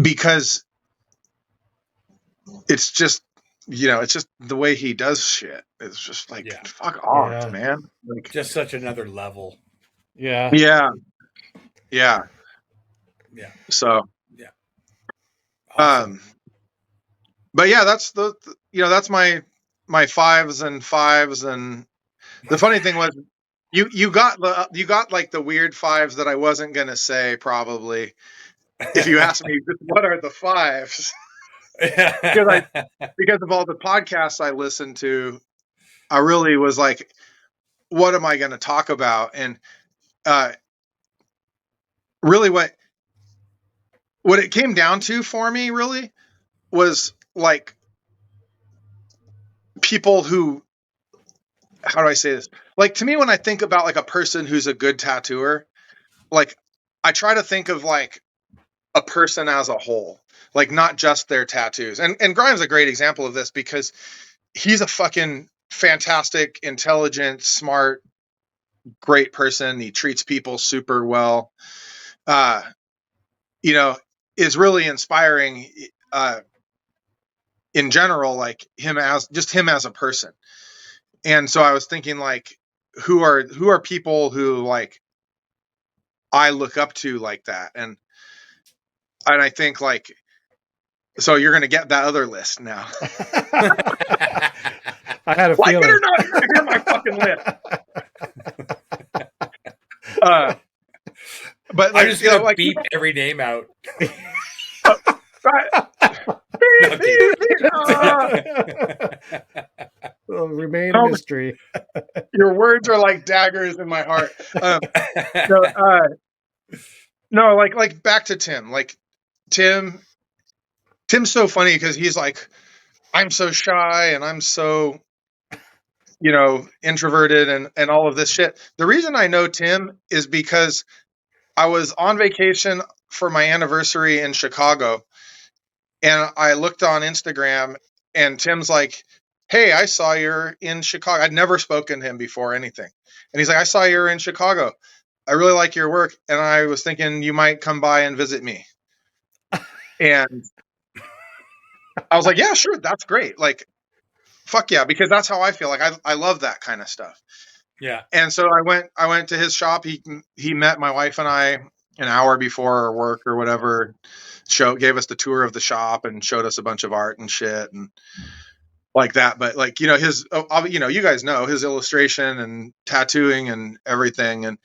because it's just, it's just the way he does shit. It's just like, fuck off, man. Like, just such another level. Yeah. Yeah. Yeah. So, yeah. Awesome. But yeah, that's that's my fives. And the funny thing was, you got like the weird fives that I wasn't gonna say probably if you asked me what are the fives. because of all the podcasts I listened to, I really was like, what am I going to talk about? And really what it came down to for me really was like people who, how do I say this? Like, to me, when I think about like a person who's a good tattooer, like I try to think of like a person as a whole, like not just their tattoos. And Grimes is a great example of this because he's a fucking fantastic, intelligent, smart, great person. He treats people super well. Is really inspiring in general, like him as a person. And so I was thinking like, who are people who like I look up to like that? And I think like, so you're going to get that other list now. I had a like feeling. it or not, you're going to hear my fucking list. But like, I'm just gonna beep every name out. Will remain a mystery. Your words are like daggers in my heart. No, like back to Tim. Like Tim's so funny because he's like, I'm so shy and I'm so, introverted and all of this shit. The reason I know Tim is because I was on vacation for my anniversary in Chicago, and I looked on Instagram, and Tim's like, hey, I saw you're in Chicago. I'd never spoken to him before anything. And he's like, I saw you're in Chicago. I really like your work. And I was thinking you might come by and visit me. And I was like, yeah, sure. That's great. Like, fuck yeah. Because that's how I feel. Like, I love that kind of stuff. Yeah. And so I went to his shop. He met my wife and I an hour before our work or whatever, gave us the tour of the shop and showed us a bunch of art and shit and like that. But like, his, you guys know his illustration and tattooing and everything. And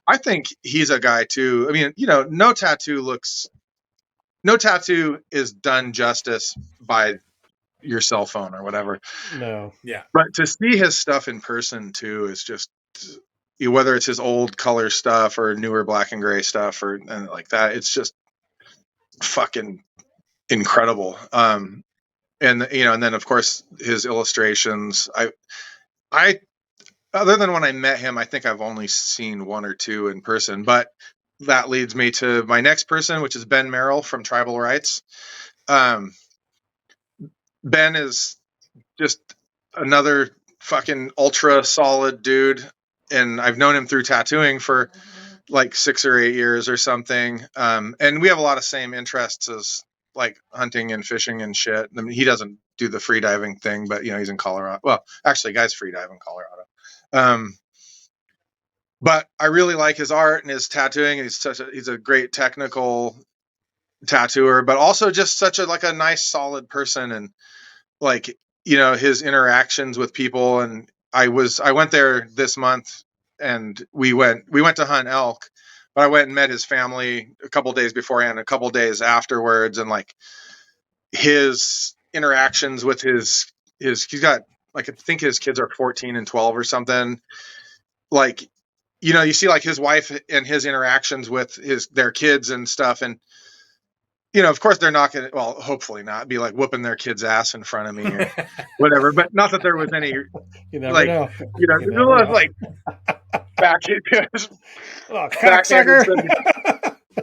I think he's a guy too. I mean, no tattoo is done justice by your cell phone or whatever. No. Yeah. But to see his stuff in person too is just, whether it's his old color stuff or newer black and gray stuff and like that, it's just fucking incredible. And then of course his illustrations, I other than when I met him, I think I've only seen one or two in person, but that leads me to my next person, which is Ben Merrill from Tribal Rights. Ben is just another fucking ultra solid dude. And I've known him through tattooing for like 6 or 8 years or something. And we have a lot of same interests as like hunting and fishing and shit. I mean, he doesn't do the free diving thing, but he's in Colorado. Well, actually, guy's free dive in Colorado. But I really like his art and his tattooing. He's a great technical tattooer, but also just such a nice, solid person. And like, his interactions with people. And I went there this month, and we went to hunt elk, but I went and met his family a couple days beforehand, a couple days afterwards. And like his interactions with he's got, like, I think his kids are 14 and 12 or something. Like, you see like his wife and his interactions with their kids and stuff. And, of course they're not going to, well, hopefully not be like whooping their kid's ass in front of me or whatever, but not that there was any, you never know. Like back, cocksucker.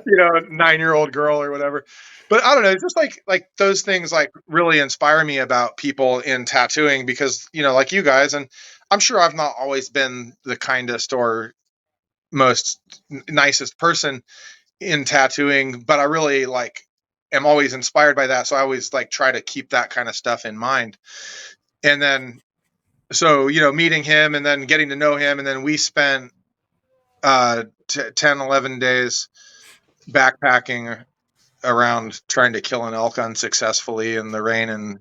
9-year-old girl or whatever. But I don't know, it's just like those things like really inspire me about people in tattooing, because, like you guys, and I'm sure I've not always been the kindest or most nicest person in tattooing, but I really am always inspired by that. So I always try to keep that kind of stuff in mind. And then, so, meeting him and then getting to know him. And then we spent 10, 11 days backpacking around trying to kill an elk unsuccessfully in the rain and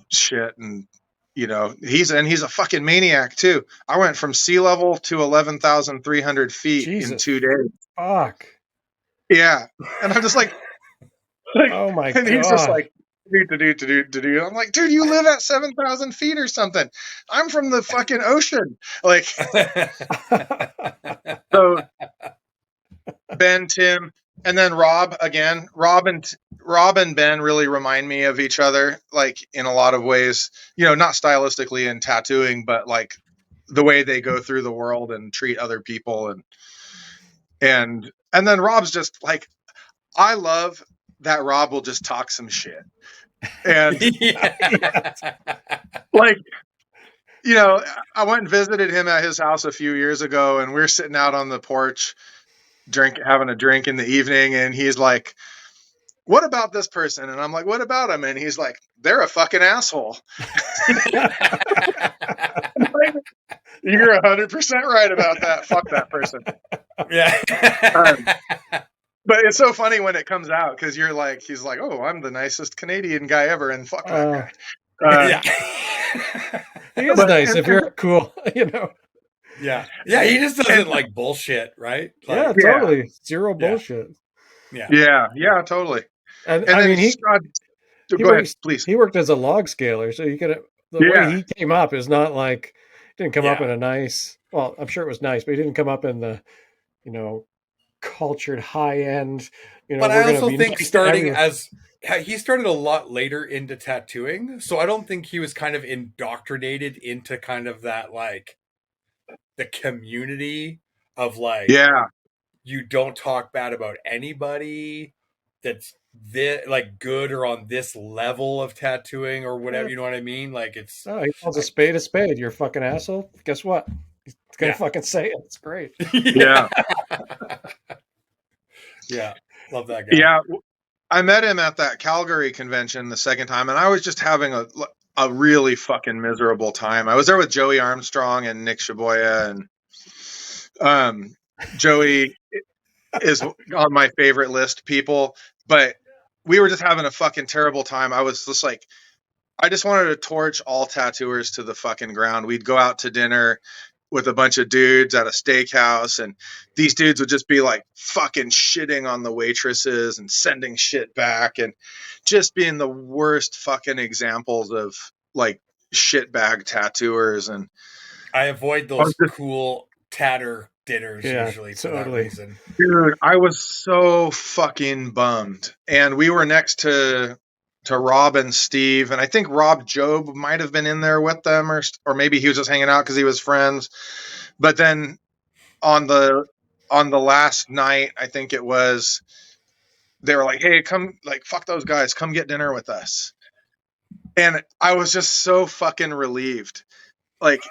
shit. And, he's a fucking maniac too. I went from sea level to 11,300 feet in 2 days. Fuck. Yeah. And I'm just like oh my and God. He's just like, do. I'm like, dude, you live at 7,000 feet or something. I'm from the fucking ocean. Like, so Ben, Tim, and then Rob again. Rob and Ben really remind me of each other, like in a lot of ways, not stylistically in tattooing, but like the way they go through the world and treat other people. And then Rob's just like, I love that Rob will just talk some shit. And like, I went and visited him at his house a few years ago, and we're sitting out on the porch having a drink in the evening, and he's like, what about this person? And I'm like, what about him? And he's like, they're a fucking asshole. You're 100% right about that. Fuck that person. Yeah. But it's so funny when it comes out, because he's like, oh, I'm the nicest Canadian guy ever, and fuck that guy. Yeah. He is nice if you're cool, Yeah. Yeah, he just doesn't like bullshit, right? Yeah, totally. Zero bullshit. Yeah, totally. And I mean, go ahead, please. He worked as a log scaler, so way he came up is not like, didn't come up in a nice, well, I'm sure it was nice, but he didn't come up in the, cultured high end, But I also think he started a lot later into tattooing, so I don't think he was kind of indoctrinated into kind of that, like, the community of like, you don't talk bad about anybody that's like good or on this level of tattooing or whatever, you know what I mean? Like, it's he calls a spade. You're a fucking asshole. Guess what? He's gonna fucking say it. It's great. Yeah. Yeah. Love that guy. Yeah. I met him at that Calgary convention the second time, and I was just having a really fucking miserable time. I was there with Joey Armstrong and Nick Shaboya, and Joey is on my favorite list people, but we were just having a fucking terrible time. I was just like, I just wanted to torch all tattooers to the fucking ground. We'd go out to dinner with a bunch of dudes at a steakhouse, and these dudes would just be like fucking shitting on the waitresses and sending shit back and just being the worst fucking examples of like shitbag tattooers. And I avoid those cool tatter dinners usually for that reason. Dude, I was so fucking bummed. And we were next to Rob and Steve, and I think Rob Job might have been in there with them, or maybe he was just hanging out because he was friends. But then on the last night, I think it was, they were like, hey, come, like, fuck those guys, come get dinner with us. And I was just so fucking relieved. Like,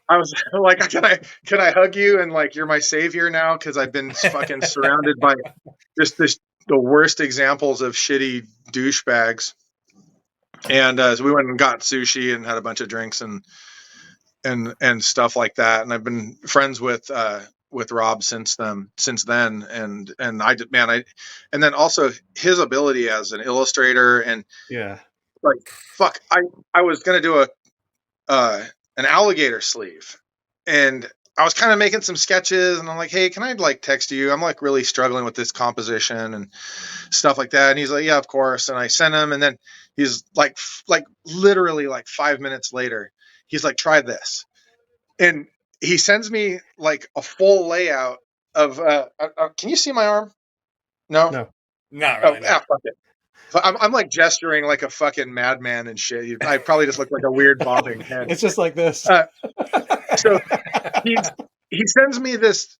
I was like, can I hug you, and like, you're my savior now, because I've been fucking surrounded by this worst examples of shitty douchebags. And so we went and got sushi and had a bunch of drinks and stuff like that. And I've been friends with Rob since then. And and then also his ability as an illustrator and like, fuck, I was going to do an alligator sleeve, and I was kind of making some sketches, and I'm like, hey, can I like text you? I'm like really struggling with this composition and stuff like that. And he's like, yeah, of course. And I sent him, and then he's like literally like 5 minutes later, he's like, try this. And he sends me like a full layout of, can you see my arm? No, not really. Fuck it. I'm like gesturing like a fucking madman and shit. I probably just look like a weird bobbing head. It's just like this. So he sends me this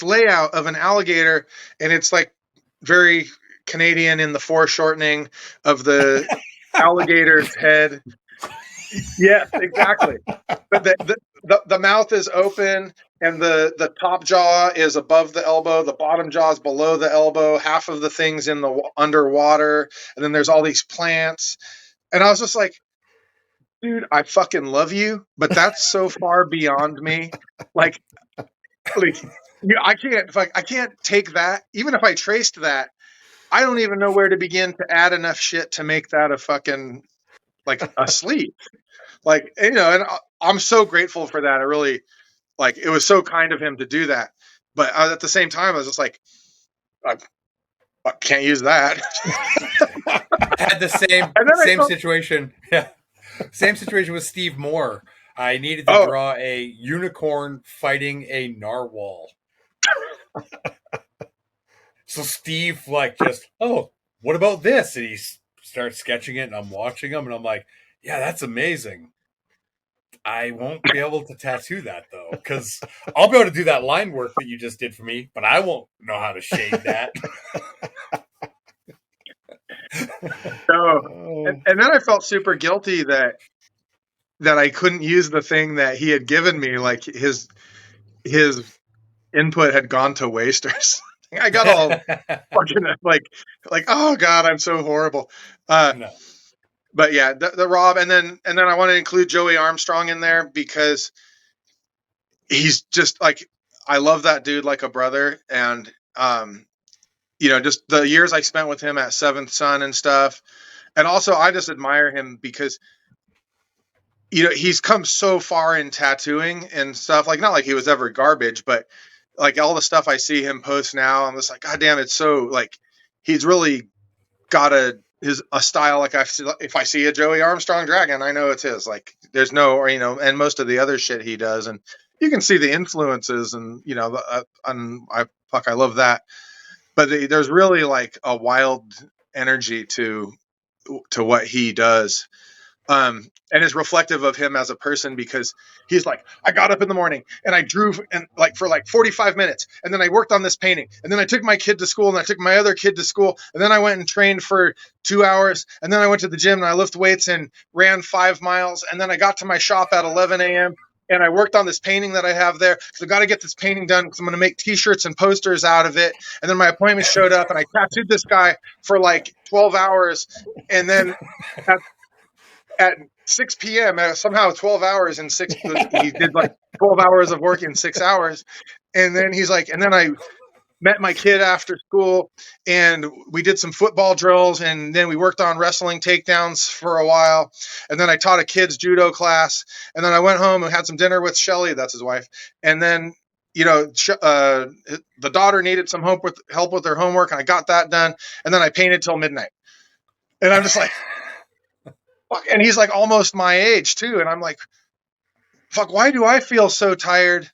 layout of an alligator, and it's like very Canadian in the foreshortening of the alligator's head. Yes, exactly. But the mouth is open, and the top jaw is above the elbow, the bottom jaw is below the elbow, half of the thing's in the underwater, and then there's all these plants. And I was just like, dude, I fucking love you, but that's so far beyond me. Like I can't take that. Even if I traced that, I don't even know where to begin to add enough shit to make that a fucking like a sleeve. Like, and I'm so grateful for that. I really like, it was so kind of him to do that. But at the same time, I was just like, I can't use that. Had the same situation. Yeah. Same situation with Steve Moore. I needed to draw a unicorn fighting a narwhal. So Steve like just, what about this? And he starts sketching it, and I'm watching him, and I'm like, yeah, that's amazing. I won't be able to tattoo that though, because I'll be able to do that line work that you just did for me, but I won't know how to shade that. And then I felt super guilty that I couldn't use the thing that he had given me. Like his input had gone to waste or something. I got all fucking like, oh God, I'm so horrible. No. But yeah, the Rob, and then I want to include Joey Armstrong in there because he's just like, I love that dude like a brother. And, just the years I spent with him at Seventh Son and stuff. And also I just admire him because, he's come so far in tattooing and stuff. Like, not like he was ever garbage, but like all the stuff I see him post now, I'm just like, God damn, it's so like, he's really got a style. Like if I see a Joey Armstrong dragon, I know it's his. Like there's no, or and most of the other shit he does, and you can see the influences, and I love that. But there's really like a wild energy to what he does. And it's reflective of him as a person because he's like, I got up in the morning and I drew and like for like 45 minutes. And then I worked on this painting. And then I took my kid to school and I took my other kid to school. And then I went and trained for 2 hours. And then I went to the gym and I lifted weights and ran 5 miles. And then I got to my shop at 11 a.m. and I worked on this painting that I have there because I've got to get this painting done because I'm going to make t-shirts and posters out of it. And then my appointment showed up and I tattooed this guy for like 12 hours. And then at 6 p.m. Somehow 12 hours in 6. He did like 12 hours of work in 6 hours. And then he's like, and then I met my kid after school and we did some football drills. And then we worked on wrestling takedowns for a while. And then I taught a kid's judo class. And then I went home and had some dinner with Shelly. That's his wife. And then, the daughter needed some help with her homework. And I got that done. And then I painted till midnight. And I'm just like, and he's like almost my age too. And I'm like, fuck, why do I feel so tired?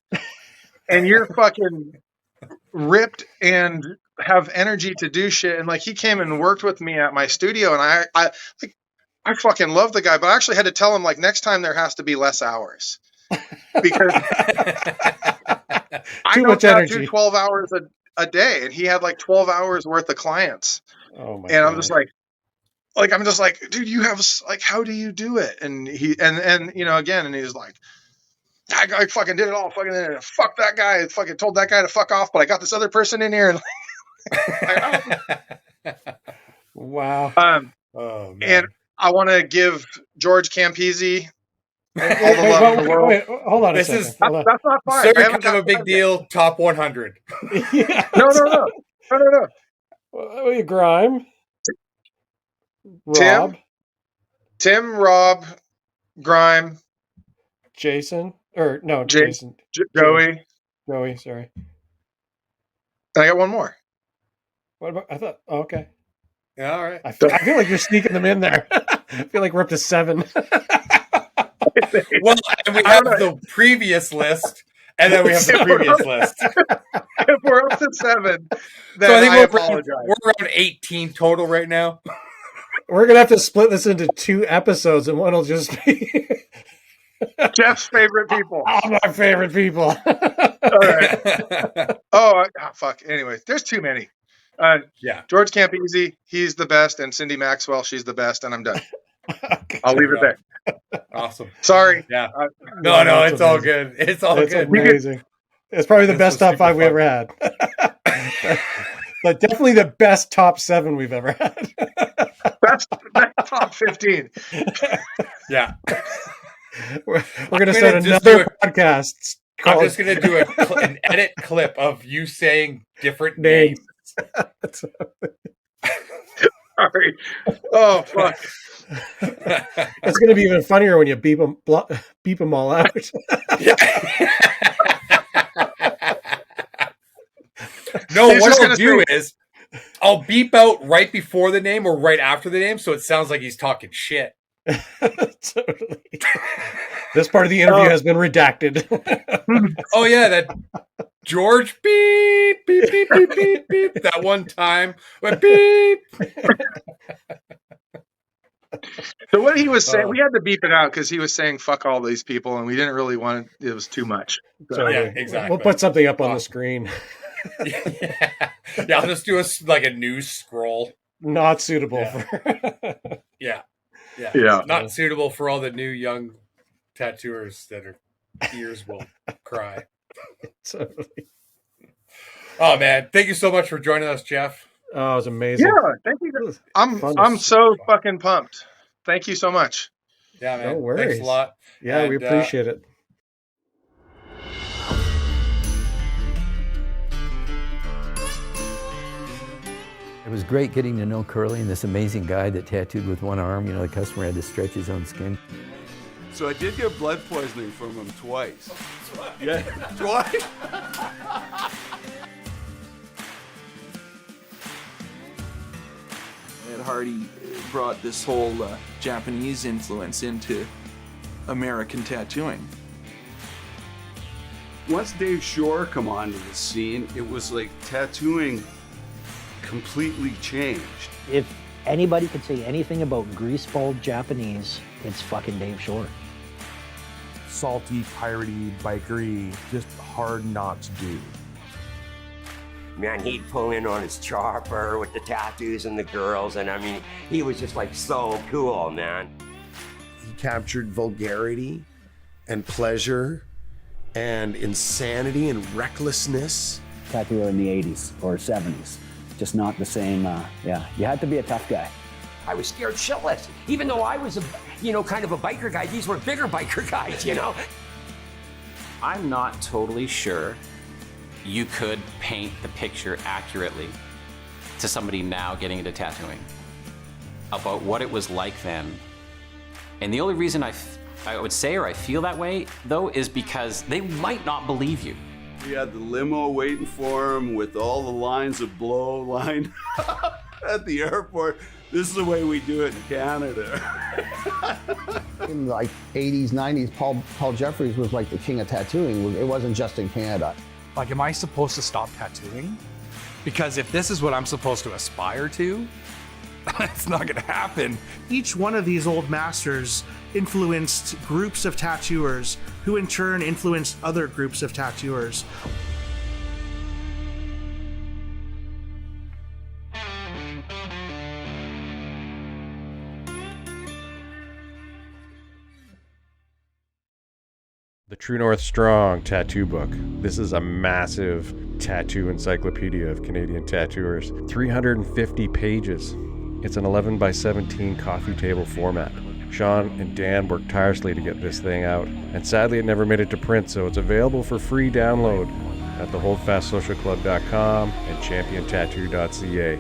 And you're fucking ripped and have energy to do shit. And like, he came and worked with me at my studio and I fucking love the guy, but I actually had to tell him like, next time there has to be less hours because I don't tattoo 12 hours a day. And he had like 12 hours worth of clients. Oh my God. I'm just I'm just like, dude, you have like, how do you do it? And he, and again, and he's like, I fucking did it all. Fucking fuck that guy. I fucking told that guy to fuck off, but I got this other person in here. Wow. Oh, man. And I want to give George Campese all the Wait, love in the world. wait, hold on a This second. is- Hold on. That's not fine. Sir, I haven't kind of a got big time deal. Top 100. Yeah, yet. No. Grime. Rob. Tim, Rob, Grime, Jason. Or no, Jake, Jason. Joey. Joey, sorry. And I got one more. What about? I thought. Oh, okay. Yeah, all right. I feel like you're sneaking them in there. I feel like we're up to 7. Well, and we have the previous list, and then we have the previous list. If we're up to 7, then So I think apologize. we're around 18 total right now. We're gonna have to split this into 2 episodes, and one will just be Jeff's favorite people. all my favorite people. All right. Fuck. Anyway, there's too many. Yeah. George Campese, he's the best, and Cindy Maxwell, she's the best, and I'm done. Okay. I'll leave it there. Awesome. Sorry. Yeah. No, No, it's it's all amazing. good. It's all It's good. amazing. It's probably the This best was top 5 we super ever had. But definitely the best top 7 we've ever had. That's top 15. Yeah. We're gonna I'm start gonna just another podcast. I'm just going to do an edit clip of you saying different Names. names. Sorry. Oh, fuck. It's gonna be even funnier when you beep them all out. No, He's what just I'll gonna do say- is I'll beep out right before the name or right after the name, so it sounds like he's talking shit. Totally. This part of the interview has been redacted. Oh yeah, that George beep beep beep beep beep beep. That one time, went beep. So what he was saying, we had to beep it out because he was saying "fuck all these people," and we didn't really want it. It was too much. Totally. Yeah, exactly. We'll put something up on the screen. Yeah, I'll just do a news scroll. Not suitable Yeah. for. Yeah. Not suitable for all the new young tattooers that are ears will cry. Totally. Oh man, thank you so much for joining us, Jeff. Oh, it was amazing. Yeah, thank you. Fun I'm to so fucking pumped. Thank you so much. Yeah, man. No worries. Thanks a lot. Yeah, we And, appreciate it. It was great getting to know Curly and this amazing guy that tattooed with one arm. You know, the customer had to stretch his own skin. So I did get blood poisoning from him twice. Yeah, twice. Ed Hardy brought this whole Japanese influence into American tattooing. Once Dave Shore come onto the scene, it was like tattooing completely changed. If anybody could say anything about greaseball Japanese, it's fucking Dave Shore. Salty, piratey, bikery, just hard not to do. Man, he'd pull in on his chopper with the tattoos and the girls, and I mean, he was just like so cool, man. He captured vulgarity and pleasure and insanity and recklessness. Tattooer in the 80s or 70s. Just not the same, yeah. You had to be a tough guy. I was scared shitless. Even though I was kind of a biker guy, these were bigger biker guys, you know? I'm not totally sure you could paint the picture accurately to somebody now getting into tattooing about what it was like then. And the only reason I would say or I feel that way, though, is because they might not believe you. We had the limo waiting for him with all the lines of blow lined up at the airport. This is the way we do it in Canada. In the 80s, 90s, Paul Jeffries was like the king of tattooing. It wasn't just in Canada. Like, am I supposed to stop tattooing? Because if this is what I'm supposed to aspire to, it's not gonna happen. Each one of these old masters influenced groups of tattooers, who in turn influenced other groups of tattooers. The True North Strong tattoo book. This is a massive tattoo encyclopedia of Canadian tattooers. 350 pages. It's an 11 by 17 coffee table format. Shawn and Dan worked tirelessly to get this thing out, and sadly it never made it to print, so it's available for free download at theholdfastsocialclub.com and championtattoo.ca.